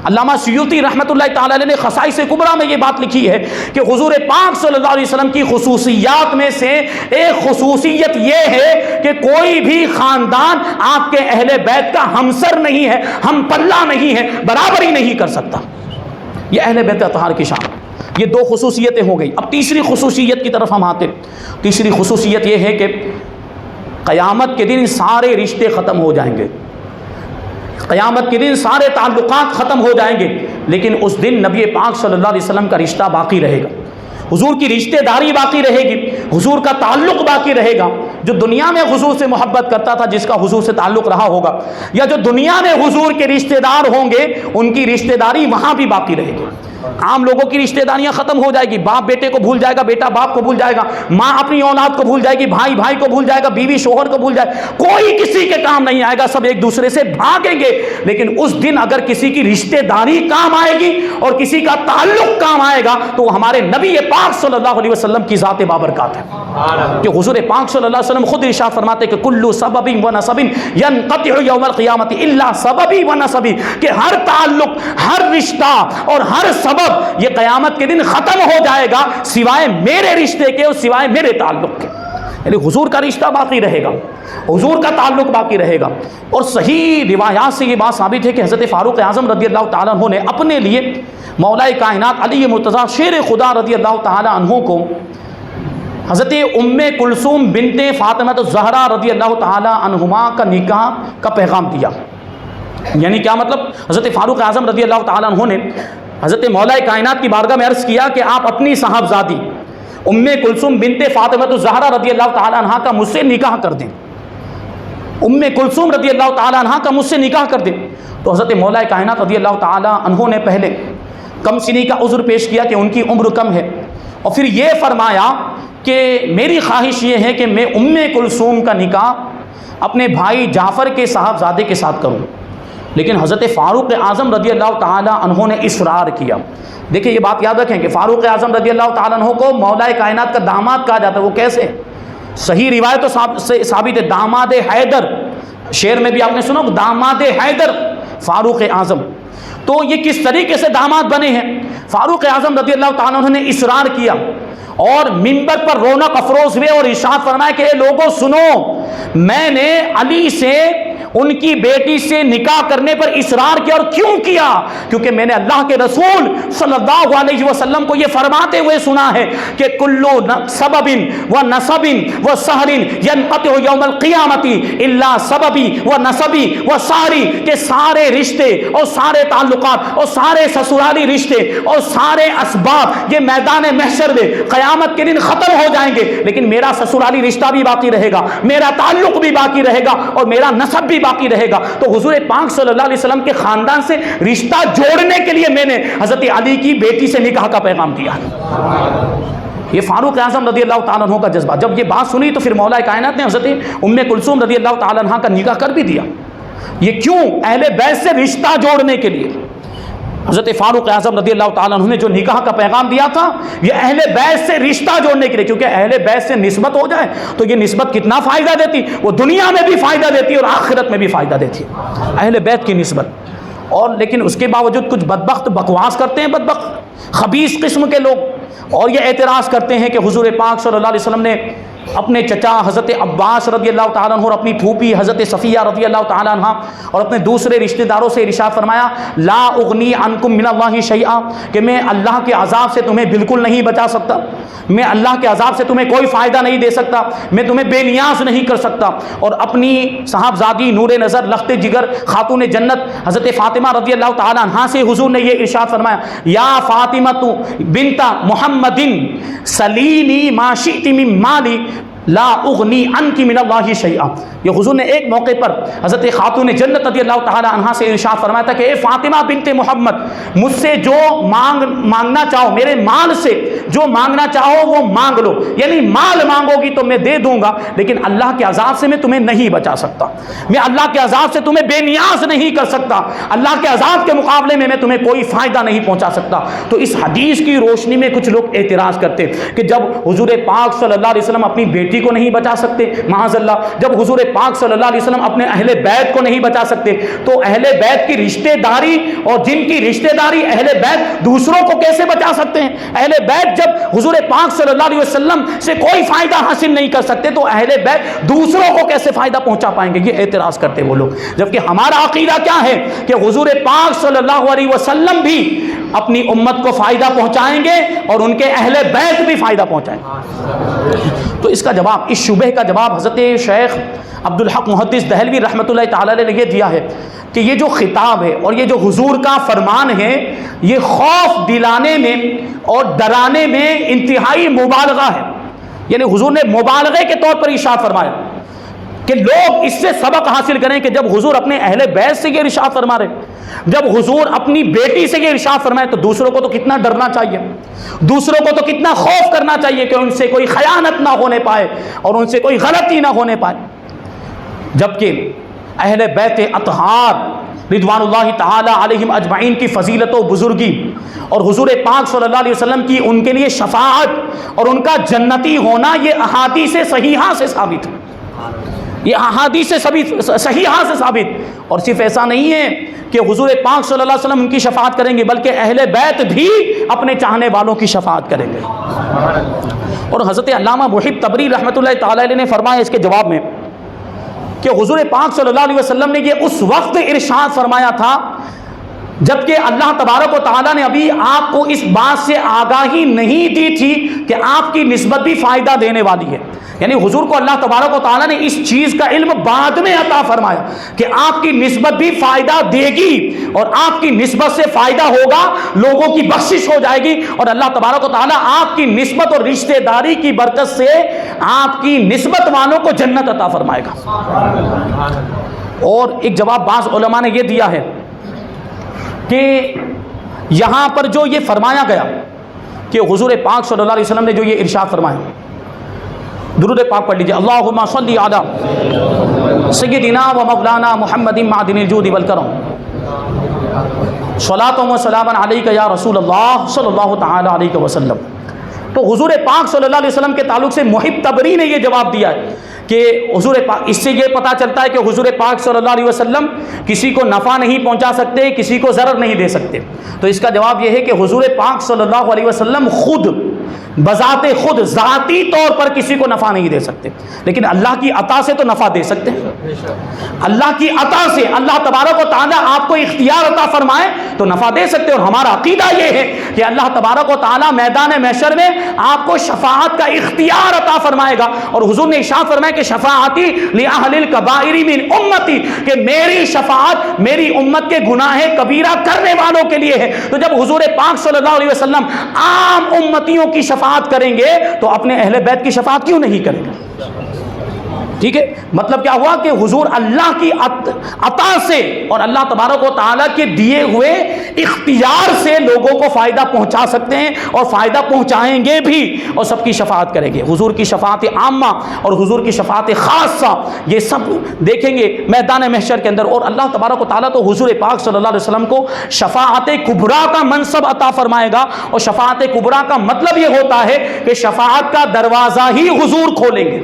[SPEAKER 1] علامہ سیوطی رحمۃ اللہ تعالی علیہ نے خصائص کبریٰ میں یہ بات لکھی ہے کہ حضور پاک صلی اللہ علیہ وسلم کی خصوصیات میں سے ایک خصوصیت یہ ہے کہ کوئی بھی خاندان آپ کے اہل بیت کا ہمسر نہیں ہے، ہم پلہ نہیں ہے، برابری نہیں کر سکتا۔ یہ اہل بیت اطہار کی شان۔ یہ دو خصوصیتیں ہو گئی۔ اب تیسری خصوصیت کی طرف ہم آتے۔ تیسری خصوصیت یہ ہے کہ قیامت کے دن سارے رشتے ختم ہو جائیں گے، قیامت کے دن سارے تعلقات ختم ہو جائیں گے، لیکن اس دن نبی پاک صلی اللہ علیہ وسلم کا رشتہ باقی رہے گا، حضور کی رشتہ داری باقی رہے گی، حضور کا تعلق باقی رہے گا۔ جو دنیا میں حضور سے محبت کرتا تھا، جس کا حضور سے تعلق رہا ہوگا، یا جو دنیا میں حضور کے رشتہ دار ہوں گے، ان کی رشتہ داری وہاں بھی باقی رہے گی۔ عام لوگوں کی رشتہ داریاں ختم ہو جائے گی، باپ بیٹے کو بھول جائے گا، بیٹا باپ کو بھول جائے گا، ماں اپنی اولاد کو بھول جائے گی، بھائی بھائی کو بھول جائے گا، بیوی شوہر کو بھول جائے گا، کوئی کسی کے کام نہیں آئے گا، سب ایک دوسرے سے بھاگیں گے۔ لیکن اس دن اگر کسی کی رشتہ داری کام آئے گی اور کسی کا تعلق کام آئے گا، تو وہ ہمارے نبی پاک صلی اللہ علیہ وسلم کی ذات بابرکات ہے، کہ حضور پاک صلی اللہ علیہ وسلم خود ارشاد فرماتے کہ کل سبب و نسب ینقطع یوم القیامت الا سببی و نسبی، کہ ہر تعلق، ہر رشتہ اور ہر سبب یہ قیامت کے دن ختم ہو جائے گا سوائے میرے رشتے کے اور سوائے میرے تعلق کے۔ یعنی حضور کا رشتہ باقی رہے گا، حضور کا تعلق باقی رہے گا۔ اور صحیح روایات سے یہ بات ثابت ہے کہ حضرت فاروق اعظم رضی اللہ تعالیٰ عنہ نے اپنے لیے مولا کائنات علی مرتضیٰ شیر خدا رضی اللہ تعالیٰ عنہ کو حضرت ام کلثوم بنت فاطمہ الزہرا رضی اللہ تعالیٰ عنہما کا نکاح کا پیغام دیا۔ یعنی کیا مطلب؟ حضرت فاروق اعظم رضی اللہ تعالیٰ عنہ نے حضرت مولا کائنات کی بارگاہ میں عرض کیا کہ آپ اپنی صاحبزادی ام کلثوم بنت فاطمہ الزہرا رضی اللہ تعالیٰ عنہ کا مجھ سے نکاح کر دیں، ام کلثوم رضی اللہ تعالیٰ عنہ کا مجھ سے نکاح کر دیں۔ تو حضرت مولا کائنات رضی اللہ تعالیٰ عنہ نے پہلے کم سنی کا عذر پیش کیا کہ ان کی عمر کم ہے، اور پھر یہ فرمایا کہ میری خواہش یہ ہے کہ میں ام کلثوم کا نکاح اپنے بھائی جعفر کے صاحبزادے کے ساتھ کروں۔ لیکن حضرت فاروق اعظم رضی اللہ تعالیٰ عنہ نے اصرار کیا۔ دیکھیں یہ بات یاد رکھیں کہ فاروق اعظم رضی اللہ تعالیٰ عنہ کو مولا کائنات کا داماد کہا جاتا ہے۔ وہ کیسے؟ صحیح روایت تو ثابت ہے، داماد حیدر، شعر میں بھی آپ نے سنا داماد حیدر فاروق اعظم۔ تو یہ کس طریقے سے داماد بنے ہیں؟ فاروق اعظم رضی اللہ تعالیٰ عنہ نے اصرار کیا اور منبر پر رونق افروز ہوئے اور ارشاد فرمایا کہ اے لوگوں سنو، میں نے علی سے ان کی بیٹی سے نکاح کرنے پر اصرار کیا۔ اور کیوں کیا؟ کیونکہ میں نے اللہ کے رسول صلی اللہ علیہ وسلم کو یہ فرماتے ہوئے سنا ہے کہ کلو سبب و نسب و سحر ینقطع یوم القیامت الا سببی و نسبی و سحری، کہ سارے رشتے اور سارے تعلقات اور سارے سسرالی رشتے اور سارے اسباب یہ میدان محشر میں قیامت کے دن ختم ہو جائیں گے، لیکن میرا سسرالی رشتہ بھی باقی رہے گا، میرا تعلق بھی باقی رہے گا اور میرا نسب بھی باقی رہے گا۔ تو حضور پاک صلی اللہ علیہ وسلم کے خاندان سے رشتہ جوڑنے کے لیے میں نے حضرت علی کی بیٹی سے نکاح کا پیغام دیا۔ یہ فاروق اعظم رضی اللہ تعالیٰ عنہ کا جذبہ۔ جب یہ بات سنی تو پھر مولا کائنات نے حضرت ام کلثوم رضی اللہ تعالیٰ عنہ کا نکاح کر بھی دیا۔ یہ کیوں؟ اہل بیت سے رشتہ جوڑنے کے لیے۔ حضرت فاروق اعظم رضی اللہ تعالیٰ عنہ نے جو نکاح کا پیغام دیا تھا یہ اہل بیت سے رشتہ جوڑنے کے لیے، کیونکہ اہل بیت سے نسبت ہو جائے تو یہ نسبت کتنا فائدہ دیتی، وہ دنیا میں بھی فائدہ دیتی اور آخرت میں بھی فائدہ دیتی اہل بیت کی نسبت۔ اور لیکن اس کے باوجود کچھ بدبخت بکواس کرتے ہیں، بدبخت خبیث قسم کے لوگ، اور یہ اعتراض کرتے ہیں کہ حضور پاک صلی اللہ علیہ وسلم نے اپنے چچا حضرت عباس رضی اللہ تعالیٰ عنہ اور اپنی پھوپھی حضرت صفیہ رضی اللہ تعالیٰ عنہ اور اپنے دوسرے رشتہ داروں سے ارشاد فرمایا لا اغنی عنکم من اللہ شیئا، کہ میں اللہ کے عذاب سے تمہیں بالکل نہیں بچا سکتا، میں اللہ کے عذاب سے تمہیں کوئی فائدہ نہیں دے سکتا، میں تمہیں بے نیاز نہیں کر سکتا۔ اور اپنی صاحبزادی نور نظر لخت جگر خاتون جنت حضرت فاطمہ رضی اللہ تعالیٰ عنہ سے حضور نے یہ ارشاد فرمایا یا فاطمہ بنت محمد سلینی ما شئت من مالی لا اغنی عنکی من اللہ شیئا۔ یہ حضور نے ایک موقع پر حضرت خاتون جنت رضی اللہ تعالی عنہا سے ارشاد فرمایا تھا کہ اے فاطمہ بنت محمد، مجھ سے جو مانگنا چاہو، میرے مال سے جو مانگنا چاہو وہ مانگ لو، یعنی مال مانگو گی تو میں دے دوں گا، لیکن اللہ کے عذاب سے میں تمہیں نہیں بچا سکتا، میں اللہ کے عذاب سے تمہیں بے نیاز نہیں کر سکتا، اللہ کے عذاب کے مقابلے میں تمہیں کوئی فائدہ نہیں پہنچا سکتا۔ تو اس حدیث کی روشنی میں کچھ لوگ اعتراض کرتے کہ جب حضور پاک صلی اللہ علیہ وسلم اپنی بیٹی کو نہیں بچا سکتے معاذ اللہ، جب حضور پاک صلی اللہ علیہ وسلم اپنے اہل بیت کو نہیں بچا سکتے، تو اہل بیت کی رشتہ داری اور جن کی رشتہ داری اہل بیت دوسروں کو کیسے بچا سکتے ہیں؟ اہل بیت جب حضور پاک صلی اللہ علیہ وسلم سے کوئی فائدہ حاصل نہیں کر سکتے تو اہل بیت دوسروں کو کیسے فائدہ پہنچا پائیں گے؟ یہ اعتراض کرتے وہ لوگ، جبکہ ہمارا عقیدہ کیا ہے کہ حضور پاک صلی اللہ علیہ وسلم بھی اپنی امت کو فائدہ پہنچائیں گے اور ان کے اہل بیت بھی فائدہ پہنچائیں گے۔ تو اس کا جواب، اس شبہ کا جواب حضرت شیخ عبدالحق محدث دہلوی رحمۃ اللہ تعالی علیہ نے یہ دیا ہے کہ یہ جو خطاب ہے اور یہ جو حضور کا فرمان ہے، یہ خوف دلانے میں اور ڈرانے میں انتہائی مبالغہ ہے۔ یعنی حضور نے مبالغے کے طور پر ارشاد فرمایا کہ لوگ اس سے سبق حاصل کریں کہ جب حضور اپنے اہل بیت سے یہ ارشاد فرما رہے، جب حضور اپنی بیٹی سے یہ ارشاد فرمائے، تو دوسروں کو تو کتنا ڈرنا چاہیے، دوسروں کو تو کتنا خوف کرنا چاہیے کہ ان سے کوئی خیانت نہ ہونے پائے اور ان سے کوئی غلطی نہ ہونے پائے۔ جبکہ اہل بیت اطہار رضوان اللہ تعالی علیہم اجمعین کی فضیلت و بزرگی اور حضور پاک صلی اللہ علیہ وسلم کی ان کے لیے شفاعت اور ان کا جنتی ہونا، یہ احادیث صحیحہ سے ثابت ہے، یہ احادیث صحیحہ سے ثابت۔ اور صرف ایسا نہیں ہے کہ حضور پاک صلی اللہ علیہ وسلم ان کی شفاعت کریں گے، بلکہ اہل بیت بھی اپنے چاہنے والوں کی شفاعت کریں گے۔ اور حضرت علامہ محب طبری رحمۃ اللہ تعالی علیہ نے فرمایا اس کے جواب میں کہ حضور پاک صلی اللہ علیہ وسلم نے یہ اس وقت ارشاد فرمایا تھا جبکہ اللہ تبارک و تعالیٰ نے ابھی آپ کو اس بات سے آگاہی نہیں دی تھی کہ آپ کی نسبت بھی فائدہ دینے والی ہے۔ یعنی حضور کو اللہ تبارک و تعالیٰ نے اس چیز کا علم بعد میں عطا فرمایا کہ آپ کی نسبت بھی فائدہ دے گی اور آپ کی نسبت سے فائدہ ہوگا، لوگوں کی بخشش ہو جائے گی اور اللہ تبارک و تعالیٰ آپ کی نسبت اور رشتہ داری کی برکت سے آپ کی نسبت والوں کو جنت عطا فرمائے گا۔ اور ایک جواب بعض علماء نے یہ دیا ہے کہ یہاں پر جو یہ فرمایا گیا کہ حضور پاک صلی اللہ علیہ وسلم نے جو یہ ارشاد فرمایا، درود پاک پڑھ لیجئے، اللہم صلی علی سیدنا و مولانا محمد معدن الجود والکرم، صلاۃ و سلام علیک یا رسول اللہ صلی اللہ تعالی علیہ وسلم۔ تو حضور پاک صلی اللہ علیہ وسلم کے تعلق سے محب طبری نے یہ جواب دیا ہے کہ حضور پاک، اس سے یہ پتہ چلتا ہے کہ حضور پاک صلی اللہ علیہ وسلم کسی کو نفع نہیں پہنچا سکتے، کسی کو ضرر نہیں دے سکتے۔ تو اس کا جواب یہ ہے کہ حضور پاک صلی اللہ علیہ وسلم خود بذات خود ذاتی طور پر کسی کو نفع نہیں دے سکتے، لیکن اللہ کی عطا سے تو نفع دے سکتے ہیں۔ اللہ کی عطا سے اللہ تبارک و تعالیٰ آپ کو اختیار عطا فرمائے تو نفع دے سکتے۔ اور ہمارا عقیدہ یہ ہے کہ اللہ تبارک و تعالیٰ میدان محشر میں آپ کو شفاعت کا اختیار عطا فرمائے گا، اور حضور نے ارشاد فرمایا کہ شفاعتی لأہل الکبائر من امتی، کہ میری شفاعت میری امت کے گناہ کبیرہ کرنے والوں کے لیے ہے۔ تو جب حضور پاک صلی اللہ علیہ وسلم عام امتیوں کی شفاعت کریں گے تو اپنے اہل بیت کی شفاعت کیوں نہیں کریں گے؟ ٹھیک ہے، مطلب کیا ہوا کہ حضور اللہ کی عطا سے اور اللہ تبارک و تعالیٰ کے دیے ہوئے اختیار سے لوگوں کو فائدہ پہنچا سکتے ہیں اور فائدہ پہنچائیں گے بھی، اور سب کی شفاعت کریں گے۔ حضور کی شفاعت عامہ اور حضور کی شفاعت خاصہ، یہ سب دیکھیں گے میدان محشر کے اندر۔ اور اللہ تبارک و تعالیٰ تو حضور پاک صلی اللہ علیہ وسلم کو شفاعت کبریٰ کا منصب عطا فرمائے گا، اور شفاعت کبریٰ کا مطلب یہ ہوتا ہے کہ شفاعت کا دروازہ ہی حضور کھولیں گے۔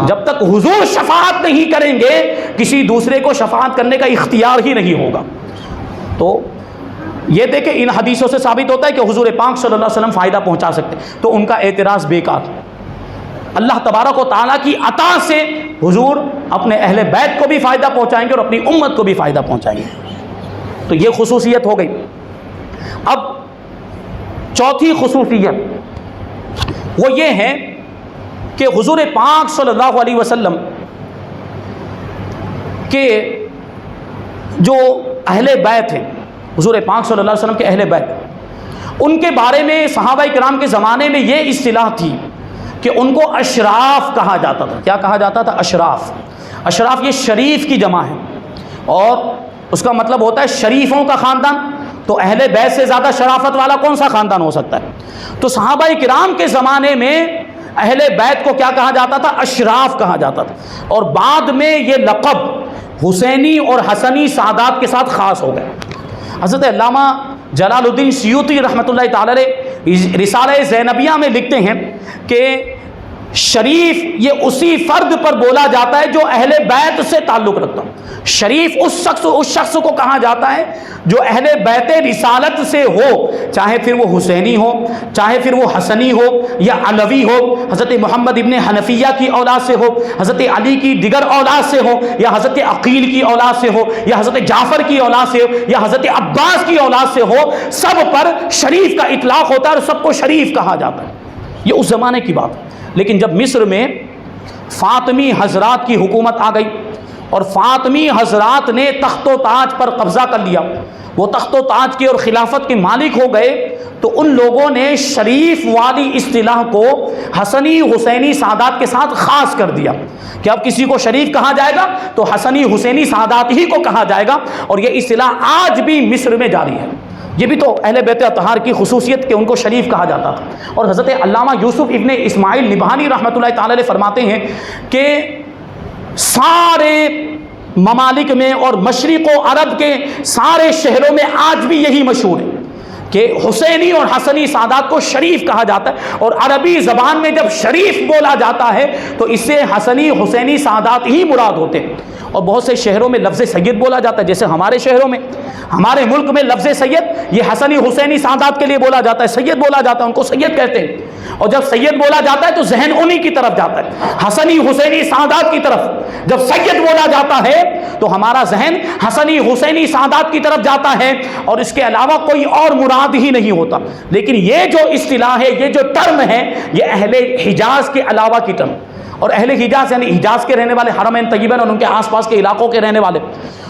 [SPEAKER 1] جب تک حضور شفاعت نہیں کریں گے کسی دوسرے کو شفاعت کرنے کا اختیار ہی نہیں ہوگا۔ تو یہ دیکھیں ان حدیثوں سے ثابت ہوتا ہے کہ حضور پاک صلی اللہ علیہ وسلم فائدہ پہنچا سکتے، تو ان کا اعتراض بیکار۔ اللہ تبارک و تعالیٰ کی عطا سے حضور اپنے اہل بیت کو بھی فائدہ پہنچائیں گے اور اپنی امت کو بھی فائدہ پہنچائیں گے۔ تو یہ خصوصیت ہو گئی۔ اب چوتھی خصوصیت وہ یہ ہے کہ حضور پاک صلی اللہ علیہ وسلم کے جو اہل بیت ہیں، حضور پاک صلی اللہ علیہ وسلم کے اہل بیت، ان کے بارے میں صحابہ کرام کے زمانے میں یہ اصطلاح تھی کہ ان کو اشراف کہا جاتا تھا۔ کیا کہا جاتا تھا؟ اشراف۔ اشراف یہ شریف کی جمع ہے، اور اس کا مطلب ہوتا ہے شریفوں کا خاندان۔ تو اہل بیت سے زیادہ شرافت والا کون سا خاندان ہو سکتا ہے؟ تو صحابہ کرام کے زمانے میں اہل بیت کو کیا کہا جاتا تھا؟ اشراف کہا جاتا تھا، اور بعد میں یہ لقب حسینی اور حسنی سعادات کے ساتھ خاص ہو گئے۔ حضرت علامہ جلال الدین سیوطی رحمۃ اللہ تعالی علیہ رسالہ زینبیہ میں لکھتے ہیں کہ شریف یہ اسی فرد پر بولا جاتا ہے جو اہل بیت سے تعلق رکھتا ہو۔ شریف اس شخص کو کہا جاتا ہے جو اہل بیت رسالت سے ہو، چاہے پھر وہ حسینی ہو، چاہے پھر وہ حسنی ہو یا علوی ہو، حضرت محمد ابن حنفیہ کی اولاد سے ہو، حضرت علی کی دیگر اولاد سے ہو، یا حضرت عقیل کی اولاد سے ہو، یا حضرت جعفر کی اولاد سے ہو، یا حضرت عباس کی اولاد سے ہو، سب پر شریف کا اطلاق ہوتا ہے اور سب کو شریف کہا جاتا ہے۔ یہ اس زمانے کی بات ہے۔ لیکن جب مصر میں فاطمی حضرات کی حکومت آ گئی اور فاطمی حضرات نے تخت و تاج پر قبضہ کر لیا، وہ تخت و تاج کے اور خلافت کے مالک ہو گئے، تو ان لوگوں نے شریف والی اصطلاح کو حسنی حسینی سادات کے ساتھ خاص کر دیا کہ اب کسی کو شریف کہا جائے گا تو حسنی حسینی سادات ہی کو کہا جائے گا، اور یہ اصطلاح آج بھی مصر میں جاری ہے۔ یہ بھی تو اہل بیت اطہار کی خصوصیت کہ ان کو شریف کہا جاتا تھا۔ اور حضرت علامہ یوسف ابن اسماعیل نبہانی رحمۃ اللہ تعالی علیہ فرماتے ہیں کہ سارے ممالک میں اور مشرق و عرب کے سارے شہروں میں آج بھی یہی مشہور ہے کہ حسینی اور حسنی سادات کو شریف کہا جاتا ہے، اور عربی زبان میں جب شریف بولا جاتا ہے تو اس سے حسنی حسینی سادات ہی مراد ہوتے ہیں۔ اور بہت سے شہروں میں لفظ سید بولا جاتا ہے، جیسے ہمارے شہروں میں، ہمارے ملک میں لفظ سید یہ حسنی حسینی سادات کے لیے بولا جاتا ہے، سید بولا جاتا ہے، ان کو سید کہتے ہیں۔ اور جب سید بولا جاتا ہے تو ذہن انہی کی طرف جاتا ہے، حسنی حسینی سادات کی طرف۔ جب سید بولا جاتا ہے تو ہمارا ذہن حسنی حسینی سادات کی طرف جاتا ہے، اور اس کے علاوہ کوئی اور مراد ہی نہیں ہوتا۔ لیکن یہ جو اصطلاح ہے، یہ جو ٹرم ہے، یہ اہل حجاز کے علاوہ کی ٹرم، اور اہل حجاز یعنی حجاز کے رہنے والے، حرمین طیبین اور ان کے آس پاس کے علاقوں کے رہنے والے،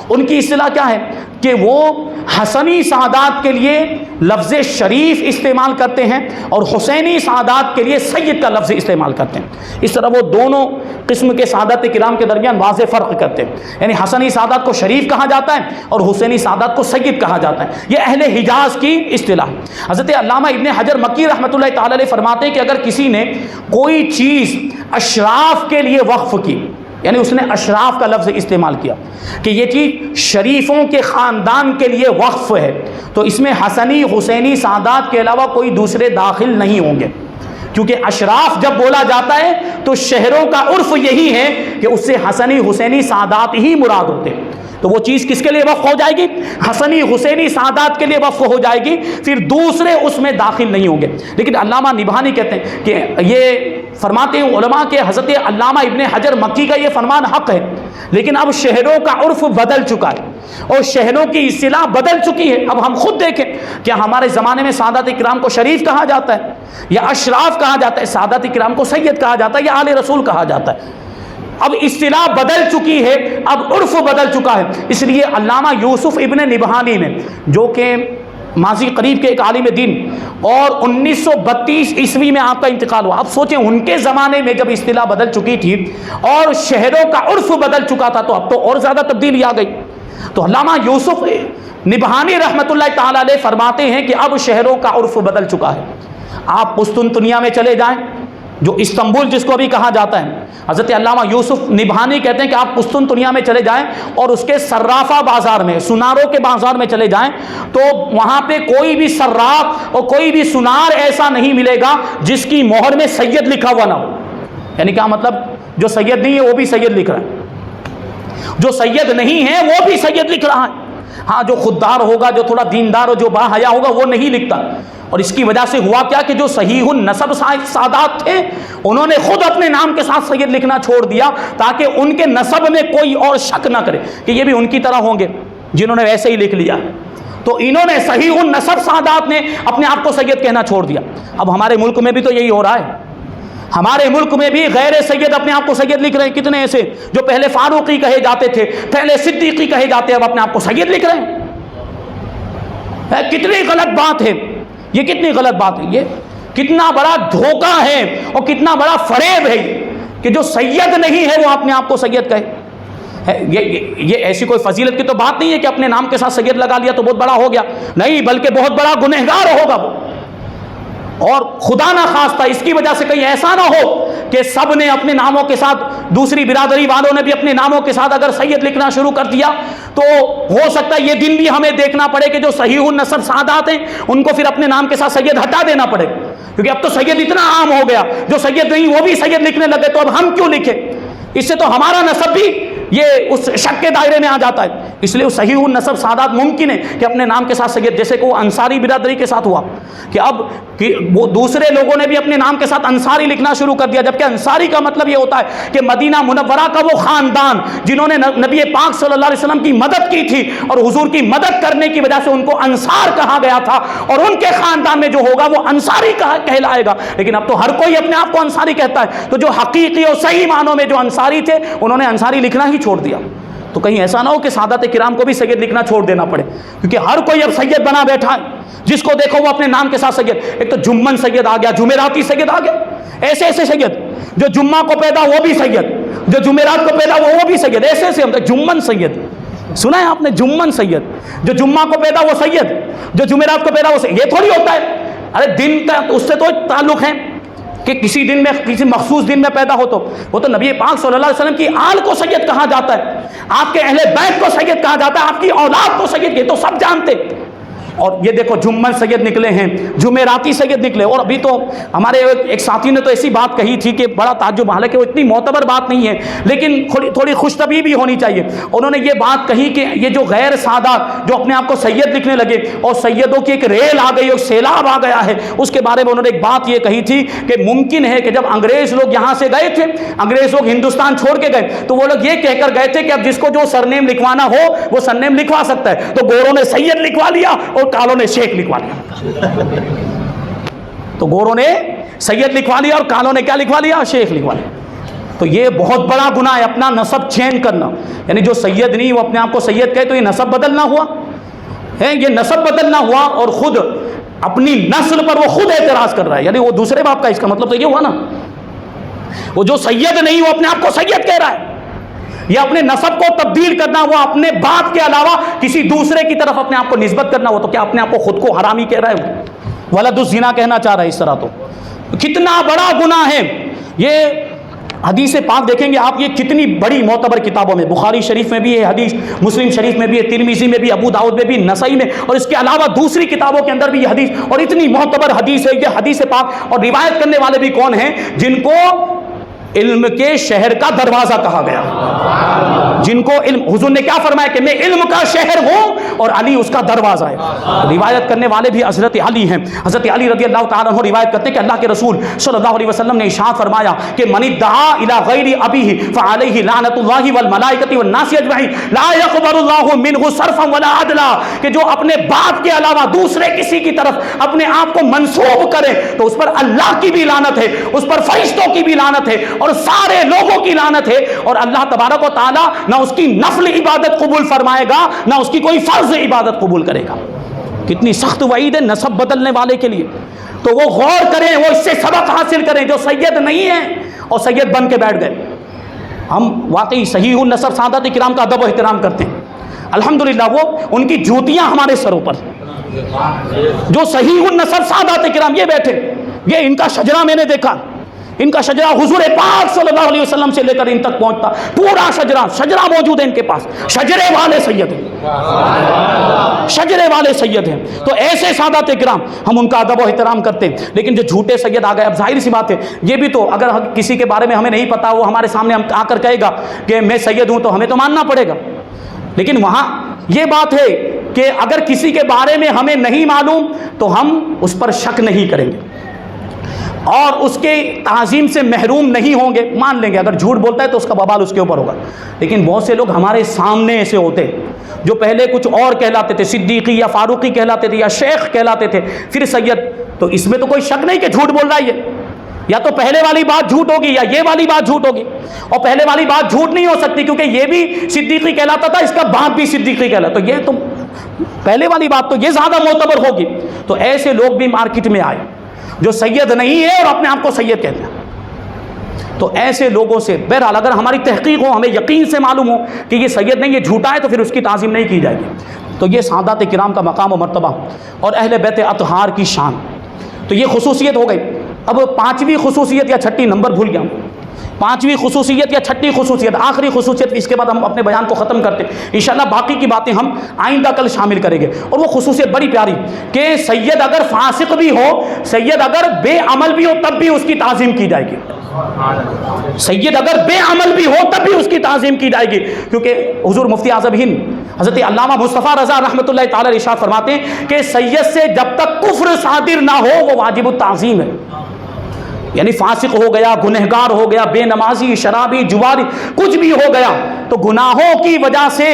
[SPEAKER 1] ان کی اصطلاح کیا ہے کہ وہ حسنی سعادات کے لیے لفظ شریف استعمال کرتے ہیں اور حسینی سعادات کے لیے سید کا لفظ استعمال کرتے ہیں۔ اس طرح وہ دونوں قسم کے سعادت کرام کے درمیان واضح فرق کرتے ہیں، یعنی حسنی سعادات کو شریف کہا جاتا ہے اور حسینی سعادات کو سید کہا جاتا ہے۔ یہ اہل حجاز کی اصطلاح ہے۔ حضرت علامہ ابن حجر مکی رحمۃ اللہ تعالی علیہ فرماتے ہیں کہ اگر کسی نے کوئی چیز اشراف کے لیے وقف کی، یعنی اس نے اشراف کا لفظ استعمال کیا کہ یہ چیز شریفوں کے خاندان کے لیے وقف ہے، تو اس میں حسنی حسینی سعادات کے علاوہ کوئی دوسرے داخل نہیں ہوں گے، کیونکہ اشراف جب بولا جاتا ہے تو شہروں کا عرف یہی ہے کہ اس سے حسنی حسینی سعادات ہی مراد ہوتے ہیں۔ تو وہ چیز کس کے لیے وقف ہو جائے گی؟ حسنی حسینی سعادات کے لیے وقف ہو جائے گی، پھر دوسرے اس میں داخل نہیں ہوں گے۔ لیکن علامہ نبہانی کہتے ہیں کہ یہ فرماتے ہیں علماء کے حضرت علامہ ابن حجر مکی کا یہ فرمان حق ہے، لیکن اب شہروں کا عرف بدل چکا ہے اور شہروں کی اصطلاح بدل چکی ہے۔ اب ہم خود دیکھیں، کیا ہمارے زمانے میں سعادت کرام کو شریف کہا جاتا ہے یا اشراف کہا جاتا ہے؟ سعادت کرام کو سید کہا جاتا ہے یا آل رسول کہا جاتا ہے؟ اب اصطلاح بدل چکی ہے، اب عرف بدل چکا ہے۔ اس لیے علامہ یوسف ابن نبہانی نے، جو کہ ماضی قریب کے ایک عالم دین، اور 1932 عیسوی میں آپ کا انتقال ہوا، اب سوچیں ان کے زمانے میں جب اصطلاح بدل چکی تھی اور شہروں کا عرف بدل چکا تھا تو اب تو اور زیادہ تبدیلی آ گئی۔ تو علامہ یوسف نبہانی رحمۃ اللہ تعالی علیہ فرماتے ہیں کہ اب شہروں کا عرف بدل چکا ہے۔ آپ قسطنطنیہ میں چلے جائیں، جو استنبول جس کو ابھی کہا جاتا ہے، حضرت علامہ یوسف نبہانی کہتے ہیں کہ آپ قسطنطنیہ میں چلے جائیں اور اس کے صرافہ بازار میں، سناروں کے بازار میں چلے جائیں، تو وہاں پہ کوئی بھی صراف اور کوئی بھی سنار ایسا نہیں ملے گا جس کی مہر میں سید لکھا ہوا نہ ہو۔ یعنی کیا مطلب؟ جو سید نہیں ہے وہ بھی سید لکھ رہا ہے، جو سید نہیں ہے وہ بھی سید لکھ رہا ہے۔ ہاں، جو خوددار ہوگا، جو تھوڑا دیندار اور جو با حیا ہوگا وہ نہیں لکھتا۔ اور اس کی وجہ سے ہوا کیا کہ جو صحیح النسب سادات تھے انہوں نے خود اپنے نام کے ساتھ سید لکھنا چھوڑ دیا تاکہ ان کے نسب میں کوئی اور شک نہ کرے کہ یہ بھی ان کی طرح ہوں گے جنہوں نے ویسے ہی لکھ لیا۔ تو انہوں نے صحیح النسب سادات نے اپنے آپ کو سید کہنا چھوڑ دیا۔ اب ہمارے ملک میں بھی تو یہی ہو رہا ہے، ہمارے ملک میں بھی غیر سید اپنے آپ کو سید لکھ رہے ہیں۔ کتنے ایسے جو پہلے فاروقی کہے جاتے تھے، پہلے صدیقی کہے جاتے ہیں، اب اپنے آپ کو سید لکھ رہے ہیں۔ کتنی غلط بات ہے یہ، کتنی غلط بات ہے یہ، کتنا بڑا دھوکہ ہے اور کتنا بڑا فریب ہے کہ جو سید نہیں ہے وہ اپنے آپ کو سید کہے۔ یہ ایسی کوئی فضیلت کی تو بات نہیں ہے کہ اپنے نام کے ساتھ سید لگا لیا تو بہت بڑا ہو گیا، نہیں، بلکہ بہت بڑا گنہگار ہوگا وہ۔ اور خدا نہ خواستہ اس کی وجہ سے کہیں ایسا نہ ہو کہ سب نے اپنے ناموں کے ساتھ، دوسری برادری والوں نے بھی اپنے ناموں کے ساتھ اگر سید لکھنا شروع کر دیا تو ہو سکتا ہے یہ دن بھی ہمیں دیکھنا پڑے کہ جو صحیح النسب سعادات ہیں ان کو پھر اپنے نام کے ساتھ سید ہٹا دینا پڑے، کیونکہ اب تو سید اتنا عام ہو گیا، جو سید نہیں وہ بھی سید لکھنے لگے، تو اب ہم کیوں لکھیں؟ اس سے تو ہمارا نسب بھی یہ اس شک کے دائرے میں آ جاتا ہے. اس لیے صحیح النسب سعادت ممکن ہے کہ اپنے نام کے ساتھ سید، جیسے کہ وہ انصاری برادری کے ساتھ ہوا کہ اب وہ دوسرے لوگوں نے بھی اپنے نام کے ساتھ انصاری لکھنا شروع کر دیا، جبکہ انصاری کا مطلب یہ ہوتا ہے کہ مدینہ منورہ کا وہ خاندان جنہوں نے نبی پاک صلی اللہ علیہ وسلم کی مدد کی تھی، اور حضور کی مدد کرنے کی وجہ سے ان کو انصار کہا گیا تھا، اور ان کے خاندان میں جو ہوگا وہ انصاری کہلائے گا. لیکن اب تو ہر کوئی اپنے آپ کو انصاری کہتا ہے، تو جو حقیقی اور صحیح معنوں میں جو انصاری تھے انہوں نے انصاری لکھنا ہی چھوڑ دیا. تو کہیں ایسا نہ ہو کہ سعادت کرام کو بھی سید لکھنا چھوڑ دینا پڑے، کیونکہ ہر کوئی اب سید بنا بیٹھا ہے، جس کو دیکھو وہ اپنے نام کے ساتھ سید. ایک تو جمن سید آ گیا، جمعراتی سید آ گیا، ایسے ایسے سید، جو جمعہ کو پیدا وہ بھی سید، جو جمعرات کو پیدا وہ بھی سید، ایسے ایسے. جمن سید سنا ہے آپ نے؟ جمن سید، جو جمعہ کو پیدا وہ سید، جو جمعرات کو پیدا وہ سید. یہ تھوڑی ہوتا ہے، ارے دن کا اس سے تو تعلق ہے کہ کسی دن میں، کسی مخصوص دن میں پیدا ہو، تو وہ تو نبی پاک صلی اللہ علیہ وسلم کی آل کو سید کہا جاتا ہے، آپ کے اہل بیت کو سید کہا جاتا ہے، آپ کی اولاد کو سید، یہ تو سب جانتے. اور یہ دیکھو جمن سید نکلے ہیں، جمعراتی سید نکلے. اور ابھی تو ہمارے ایک ساتھی نے تو ایسی بات کہی تھی کہ بڑا تعجب، حالانکہ وہ اتنی معتبر بات نہیں ہے لیکن تھوڑی خوش طبعی بھی ہونی چاہیے. انہوں نے یہ بات کہی کہ یہ جو غیر سادہ جو اپنے آپ کو سید لکھنے لگے اور سیدوں کی ایک ریل آ گئی، ایک سیلاب آ گیا ہے، اس کے بارے میں انہوں نے ایک بات یہ کہی تھی کہ ممکن ہے کہ جب انگریز لوگ یہاں سے گئے تھے، انگریز لوگ ہندوستان چھوڑ کے گئے، تو وہ لوگ یہ کہہ کر گئے تھے کہ اب جس کو جو سرنیم لکھوانا ہو وہ سرنیم لکھوا سکتا ہے. تو گوروں نے سید لکھوا لیا اور کالوں نے شیخ لکھوا لیا. تو گوروں نے سید لکھوا لیا اور کالوں نے کیا لکھوا لیا؟ شیخ لکھوا لیا. تو یہ بہت بڑا گناہ ہے اپنا نسب چینج کرنا. یعنی جو سید نہیں وہ اپنے آپ کو سید کہے تو یہ نسب بدلنا ہوا ہے، یہ نسب بدلنا ہوا، اور خود اپنی نسل پر وہ خود اعتراض کر رہا ہے. یعنی وہ دوسرے باپ کا، اس کا مطلب تو یہ ہوا نا، وہ جو سید نہیں وہ اپنے آپ کو سید کہہ رہا ہے. یہ اپنے نسب کو تبدیل کرنا، وہ اپنے باپ کے علاوہ کسی دوسرے کی طرف اپنے آپ کو نسبت کرنا، وہ تو کیا اپنے آپ کو خود کو حرامی کہہ رہا ہے، ولد الزنا کہنا چاہ رہا ہے. اس طرح تو کتنا بڑا گناہ ہے یہ. حدیث پاک دیکھیں گے آپ، یہ کتنی بڑی معتبر کتابوں میں، بخاری شریف میں بھی ہے حدیث، مسلم شریف میں بھی ہے، ترمذی میں بھی، ابو داؤد میں بھی، نسائی میں، اور اس کے علاوہ دوسری کتابوں کے اندر بھی یہ حدیث، اور اتنی معتبر حدیث ہے یہ حدیث پاک. اور روایت کرنے والے بھی کون ہیں؟ جن کو علم کے شہر کا دروازہ کہا گیا، جن کو علم، حضور نے کیا فرمایا کہ میں علم کا شہر ہوں اور علی اس کا دروازہ ہے. روایت کرنے والے بھی حضرت علی ہیں. حضرت علی رضی اللہ تعالیٰ عنہ روایت کرتے ہیں کہ اللہ کے رسول صلی اللہ علیہ وسلم نے ارشاد فرمایا کہ من ادعا الی غیر ابیہ فعلیہ لعنۃ اللہ والملائکۃ والناس اجمعین لا يقبل اللہ منہ صرفا ولا عدلا. کہ جو اپنے باپ کے علاوہ دوسرے کسی کی طرف اپنے آپ کو منسوب کرے تو اس پر اللہ کی بھی لعنت ہے، اس پر فرشتوں کی بھی لعنت ہے، اور سارے لوگوں کی لعنت ہے. اور اللہ تبارک و تعالی نہ اس کی نفل عبادت قبول فرمائے گا، نہ اس کی کوئی فرض عبادت قبول کرے گا. کتنی سخت وعید ہے نسب بدلنے والے کے لیے. تو وہ غور کریں، وہ اس سے سبق حاصل کریں جو سید نہیں ہیں اور سید بن کے بیٹھ گئے. ہم واقعی صحیح النسب سعادت کرام کا ادب و احترام کرتے ہیں الحمدللہ. وہ ان کی جوتیاں ہمارے سروں پر. جو صحیح النسب سعادت کرام یہ بیٹھے، یہ ان کا شجرہ میں نے دیکھا، ان کا شجرہ حضور پاک صلی اللہ علیہ وسلم سے لے کر ان تک پہنچتا، پورا شجرہ موجود ہے ان کے پاس. شجرے والے سید ہیں، شجرے والے سید ہیں. تو ایسے سادات کرام ہم ان کا ادب و احترام کرتے ہیں. لیکن جو جھوٹے سید آ گئے، اب ظاہر سی بات ہے یہ بھی تو، اگر کسی کے بارے میں ہمیں نہیں پتا، وہ ہمارے سامنے آ کر کہے گا کہ میں سید ہوں تو ہمیں تو ماننا پڑے گا. لیکن وہاں یہ بات ہے کہ اگر کسی کے بارے میں ہمیں نہیں معلوم تو ہم اس پر شک نہیں کریں گے اور اس کے تعظیم سے محروم نہیں ہوں گے، مان لیں گے. اگر جھوٹ بولتا ہے تو اس کا ببال اس کے اوپر ہوگا. لیکن بہت سے لوگ ہمارے سامنے ایسے ہوتے جو پہلے کچھ اور کہلاتے تھے، صدیقی یا فاروقی کہلاتے تھے یا شیخ کہلاتے تھے، پھر سید. تو اس میں تو کوئی شک نہیں کہ جھوٹ بول رہا ہے یہ. یا تو پہلے والی بات جھوٹ ہوگی یا یہ والی بات جھوٹ ہوگی. اور پہلے والی بات جھوٹ نہیں ہو سکتی کیونکہ یہ بھی صدیقی کہلاتا تھا، اس کا باپ بھی صدیقی کہلاتا. تو یہ تو پہلے والی بات تو یہ زیادہ معتبر ہوگی. تو ایسے لوگ بھی مارکیٹ میں آئے جو سید نہیں ہے اور اپنے آپ کو سید کہتے ہیں. تو ایسے لوگوں سے بہرحال اگر ہماری تحقیق ہو، ہمیں یقین سے معلوم ہو کہ یہ سید نہیں، یہ جھوٹا ہے، تو پھر اس کی تعظیم نہیں کی جائے گی. تو یہ سعادات کرام کا مقام و مرتبہ اور اہل بیت اطہار کی شان. تو یہ خصوصیت ہو گئی. اب پانچویں خصوصیت یا چھٹی، نمبر بھول گیا، پانچویں خصوصیت یا چھٹی خصوصیت، آخری خصوصیت، اس کے بعد ہم اپنے بیان کو ختم کرتے ہیں انشاءاللہ. باقی کی باتیں ہم آئندہ کل شامل کریں گے. اور وہ خصوصیت بڑی پیاری کہ سید اگر فاسق بھی ہو، سید اگر بے عمل بھی ہو، تب بھی اس کی تعظیم کی جائے گی. سید اگر بے عمل بھی ہو تب بھی اس کی تعظیم کی جائے گی، کیونکہ حضور مفتی اعظم ہند حضرت علامہ مصطفیٰ رضا رحمۃ اللہ تعالی علیہ ارشاد فرماتے ہیں کہ سید سے جب تک کفر صادر نہ ہو وہ واجب التعظیم ہے. یعنی فاسق ہو گیا، گنہگار ہو گیا، بے نمازی، شرابی، جواری، کچھ بھی ہو گیا تو گناہوں کی وجہ سے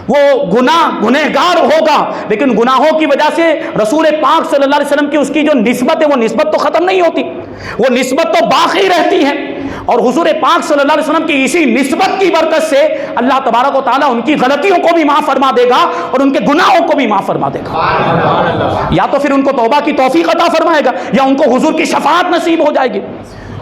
[SPEAKER 1] وہ گنہگار ہوگا، لیکن گناہوں کی وجہ سے رسول پاک صلی اللہ علیہ وسلم کی اس کی جو نسبت ہے وہ نسبت تو ختم نہیں ہوتی، وہ نسبت تو باقی رہتی ہے. اور حضور پاک صلی اللہ علیہ وسلم کی اسی نسبت کی برکت سے اللہ تبارک و تعالیٰ ان کی غلطیوں کو بھی معاف فرما دے گا اور ان کے گناہوں کو بھی معاف فرما دے گا. یا تو پھر ان کو توبہ کی توفیق عطا فرمائے گا یا ان کو حضور کی شفاعت نصیب ہو جائے گی.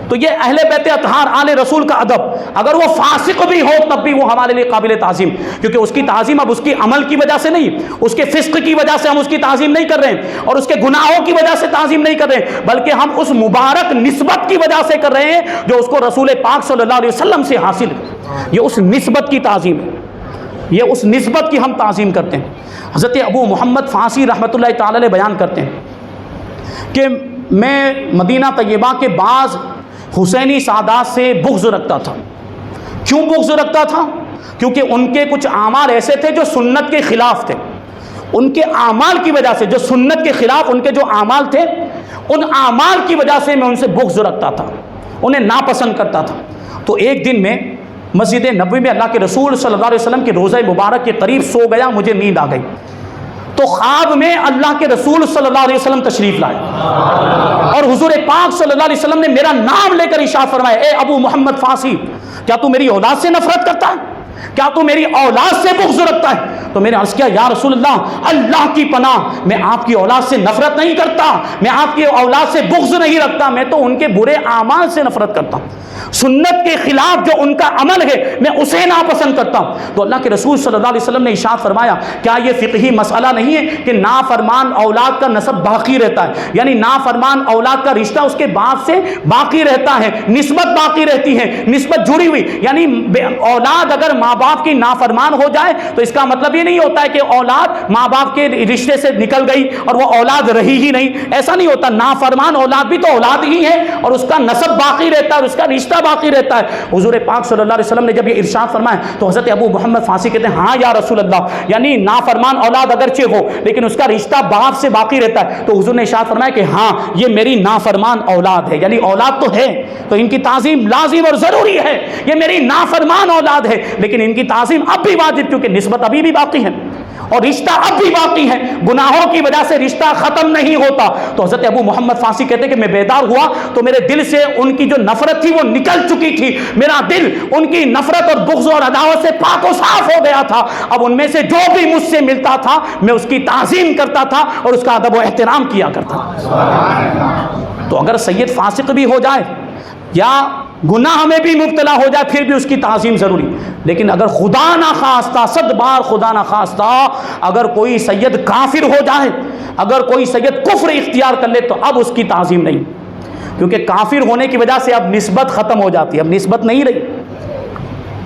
[SPEAKER 1] تو یہ اہل بیت اطہار آل رسول کا ادب، اگر وہ فاسق بھی ہو تب بھی وہ ہمارے لیے قابل تعظیم، کیونکہ اس کی تعظیم اب اس کی عمل کی وجہ سے نہیں، اس کے فسق کی وجہ سے ہم اس کی تعظیم نہیں کر رہے ہیں اور اس کے گناہوں کی وجہ سے تعظیم نہیں کر رہے ہیں، بلکہ ہم اس مبارک نسبت کی وجہ سے کر رہے ہیں جو اس کو رسول پاک صلی اللہ علیہ وسلم سے حاصل ہے. یہ اس نسبت کی تعظیم ہے، یہ اس نسبت کی ہم تعظیم کرتے ہیں. حضرت ابو محمد فاسی رحمۃ اللہ تعالی علیہ بیان کرتے ہیں کہ میں مدینہ طیبہ کے بعض حسینی سادات سے بغض رکھتا تھا. کیوں بغض رکھتا تھا؟ کیونکہ ان کے کچھ اعمال ایسے تھے جو سنت کے خلاف تھے. ان کے اعمال کی وجہ سے، جو سنت کے خلاف ان کے جو اعمال تھے، ان اعمال کی وجہ سے میں ان سے بغض رکھتا تھا، انہیں ناپسند کرتا تھا. تو ایک دن میں مسجد نبوی میں اللہ کے رسول صلی اللہ علیہ وسلم کے روضہ مبارک کے قریب سو گیا، مجھے نیند آ گئی. تو خواب میں اللہ کے رسول صلی اللہ علیہ وسلم تشریف لائے اور حضور پاک صلی اللہ علیہ وسلم نے میرا نام لے کر ارشاد فرمایا، اے ابو محمد فاسی، کیا تو میری اولاد سے نفرت کرتا ہے؟ کیا تو میری اولاد سے بغض رکھتا ہے؟ تو میں نے عرض کیا، یا رسول اللہ، اللہ کی پناہ، میں آپ کی اولاد سے نفرت نہیں کرتا، میں آپ کی اولاد سے بغض نہیں رکھتا، میں تو ان کے برے اعمال سے نفرت کرتا ہوں. سنت کے خلاف جو ان کا عمل ہے میں اسے ناپسند کرتا ہوں. تو اللہ کے رسول صلی اللہ علیہ وسلم نے ارشاد فرمایا، کیا یہ فقہی مسئلہ نہیں ہے کہ نافرمان اولاد کا نسب باقی رہتا ہے، یعنی نافرمان اولاد کا رشتہ اس کے باپ سے باقی رہتا ہے، نسبت باقی رہتی ہے، نسبت جڑی ہوئی. یعنی اولاد اگر ماں باپ کی نافرمان ہو جائے تو اس کا مطلب یہ نہیں ہوتا ہے کہ اولاد ماں باپ کے رشتے سے نکل گئی اور وہ اولاد رہی ہی نہیں، ایسا نہیں ہوتا. نافرمان اولاد بھی تو اولاد ہی ہے اور اس کا نسب باقی رہتا ہے اور اس کا رشتہ باقی رہتا ہے. حضور پاک صلی اللہ علیہ وسلم نے جب یہ ارشاد فرمایا تو حضرت ابو محمد فاسی کہتے ہیں، ہاں یا رسول اللہ، یعنی نافرمان اولاد اگرچہ ہو لیکن اس کا رشتہ باپ سے باقی رہتا ہے. تو حضور نے ارشاد فرمایا کہ ہاں یہ میری نافرمان اولاد ہے، یعنی اولاد تو ہے تو ان کی تعظیم لازم اور ضروری ہے. یہ میری نافرمان اولاد ہے لیکن ان کی تعظیم اب بھی واجب، کیونکہ نسبت ابھی بھی باقی ہے اور رشتہ اب بھی باقی ہے. گناہوں کی وجہ سے رشتہ ختم نہیں ہوتا. تو حضرت ابو محمد فاسی کہتے ہیں کہ میں بیدار ہوا تو میرے دل سے ان کی جو نفرت تھی وہ نکل چکی تھی. میرا دل ان کی نفرت اور بغض اور عداوت سے پاک و صاف ہو گیا تھا. اب ان میں سے جو بھی مجھ سے ملتا تھا میں اس کی تعظیم کرتا تھا اور اس کا ادب و احترام کیا کرتا تھا. تو اگر سید فاسق بھی ہو جائے یا گناہ میں بھی مبتلا ہو جائے پھر بھی اس کی تعظیم ضروری. لیکن اگر خدا نخواستہ، 100 بار خدا نخواستہ، اگر کوئی سید کافر ہو جائے، اگر کوئی سید کفر اختیار کر لے تو اب اس کی تعظیم نہیں، کیونکہ کافر ہونے کی وجہ سے اب نسبت ختم ہو جاتی ہے، اب نسبت نہیں رہی.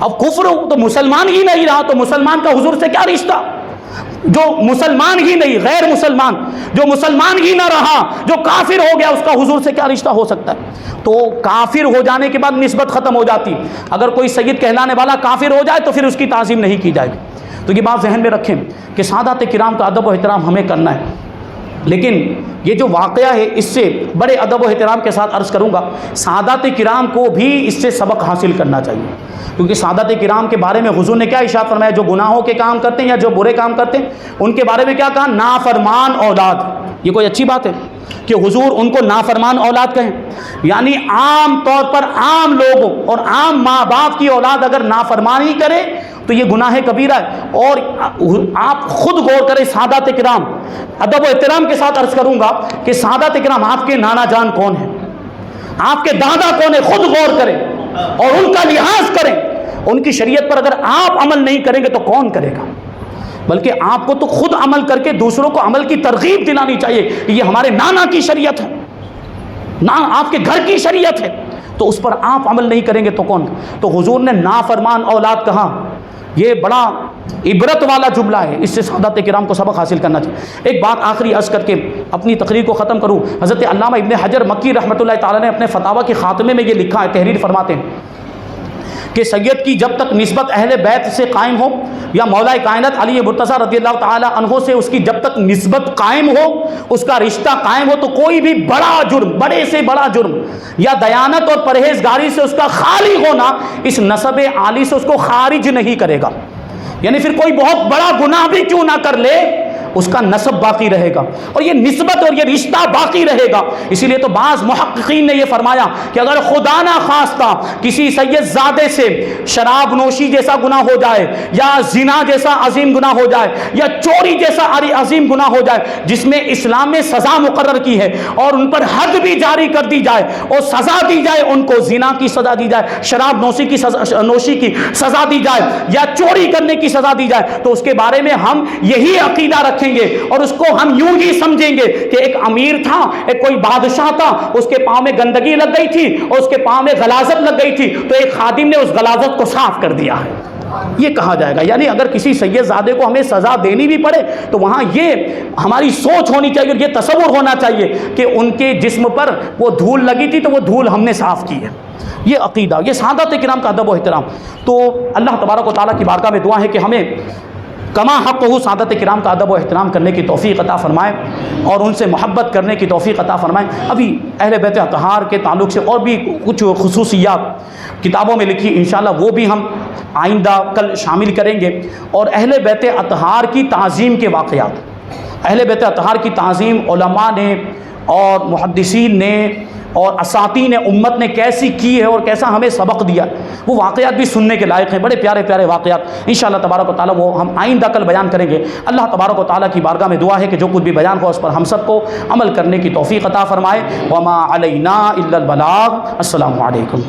[SPEAKER 1] اب کفر ہو تو مسلمان ہی نہیں رہا تو مسلمان کا حضور سے کیا رشتہ؟ جو مسلمان ہی نہیں، غیر مسلمان، جو مسلمان ہی نہ رہا، جو کافر ہو گیا، اس کا حضور سے کیا رشتہ ہو سکتا ہے؟ تو کافر ہو جانے کے بعد نسبت ختم ہو جاتی. اگر کوئی سید کہلانے والا کافر ہو جائے تو پھر اس کی تعظیم نہیں کی جائے گی. تو یہ بات ذہن میں رکھیں کہ سادات کرام کا ادب و احترام ہمیں کرنا ہے. لیکن یہ جو واقعہ ہے اس سے بڑے ادب و احترام کے ساتھ عرض کروں گا، سادات کرام کو بھی اس سے سبق حاصل کرنا چاہیے. کیونکہ سادات کرام کے بارے میں حضور نے کیا ارشاد فرمایا؟ جو گناہوں کے کام کرتے ہیں یا جو برے کام کرتے ہیں ان کے بارے میں کیا کہا؟ نافرمان اولاد. یہ کوئی اچھی بات ہے کہ حضور ان کو نافرمان اولاد کہیں؟ یعنی عام طور پر عام لوگوں اور عام ماں باپ کی اولاد اگر نافرمانی کرے تو یہ گناہ کبیرہ ہے. اور آپ خود غور کریں، سادات کرام، ادب و احترام کے ساتھ عرض کروں گا کہ سادات کرام آپ کے نانا جان کون ہیں، آپ کے دادا کون ہیں، خود غور کریں اور ان کا لحاظ کریں. ان کی شریعت پر اگر آپ عمل نہیں کریں گے تو کون کرے گا؟ بلکہ آپ کو تو خود عمل کر کے دوسروں کو عمل کی ترغیب دلانی چاہیے کہ یہ ہمارے نانا کی شریعت ہے، آپ کے گھر کی شریعت ہے، تو اس پر آپ عمل نہیں کریں گے تو کون؟ تو حضور نے نافرمان اولاد کہا. یہ بڑا عبرت والا جملہ ہے، اس سے سادات کرام کو سبق حاصل کرنا چاہیے۔ ایک بات آخری عرض کر کے اپنی تقریر کو ختم کروں، حضرت علامہ ابن حجر مکی رحمۃ اللہ تعالیٰ نے اپنے فتاویٰ کے خاتمے میں یہ لکھا ہے، تحریر فرماتے ہیں کہ سید کی جب تک نسبت اہل بیت سے قائم ہو یا مولا کائنات علی مرتضیٰ رضی اللہ تعالیٰ عنہ سے اس کی جب تک نسبت قائم ہو، اس کا رشتہ قائم ہو، تو کوئی بھی بڑا جرم، بڑے سے بڑا جرم یا دیانت اور پرہیزگاری سے اس کا خالی ہونا اس نسب عالی سے اس کو خارج نہیں کرے گا۔ یعنی پھر کوئی بہت بڑا گناہ بھی کیوں نہ کر لے، اس کا نسب باقی رہے گا اور یہ نسبت اور یہ رشتہ باقی رہے گا۔ اسی لیے تو بعض محققین نے یہ فرمایا کہ اگر خدا نہ خواستہ کسی سید زادے سے شراب نوشی جیسا گناہ ہو جائے یا زنا جیسا عظیم گناہ ہو جائے یا چوری جیسا عظیم گناہ ہو جائے جس میں اسلام نے سزا مقرر کی ہے اور ان پر حد بھی جاری کر دی جائے اور سزا دی جائے، ان کو زنا کی سزا دی جائے، شراب نوشی کی سزا دی جائے یا چوری کرنے کی سزا دی جائے، تو اس کے بارے میں ہم یہی عقیدہ رکھیں گے اور اس کو ہم یوں ہی سمجھیں گے کہ ایک امیر تھا، ایک کوئی بادشاہ تھا، اس کے پاؤں میں گندگی لگ گئی تھی اور اس کے پاؤں میں غلاظت لگ گئی تھی تو ایک خادم نے اس غلاظت کو صاف کر دیا ہے، یہ کہا جائے گا۔ یعنی اگر کسی سید زادے کو ہمیں سزا دینی بھی پڑے تو وہاں یہ ہماری سوچ ہونی چاہیے اور یہ تصور ہونا چاہیے کہ ان کے جسم پر وہ دھول لگی تھی تو وہ دھول ہم نے صاف کی ہے۔ یہ عقیدہ، یہ سادات کرام کا ادب و احترام۔ تو اللہ تبارک و تعالیٰ کی بارگاہ میں دعا ہے کہ ہمیں کما حق ہو سعادت کرام کا ادب و احترام کرنے کی توفیق عطا فرمائے اور ان سے محبت کرنے کی توفیق عطا فرمائے۔ ابھی اہل بیت اطہار کے تعلق سے اور بھی کچھ خصوصیات کتابوں میں لکھی، انشاءاللہ وہ بھی ہم آئندہ کل شامل کریں گے۔ اور اہل بیت اطہار کی تعظیم کے واقعات، اہل بیت اطہار کی تعظیم علماء نے اور محدثین نے اور اساطین امت نے کیسی کی ہے اور کیسا ہمیں سبق دیا، وہ واقعات بھی سننے کے لائق ہیں، بڑے پیارے پیارے واقعات۔ انشاءاللہ تبارک و تعالیٰ وہ ہم آئندہ کل بیان کریں گے۔ اللہ تبارک و تعالیٰ کی بارگاہ میں دعا ہے کہ جو کچھ بھی بیان ہو اس پر ہم سب کو عمل کرنے کی توفیق عطا فرمائے۔ وما علینا الا البلاغ۔ السلام علیکم۔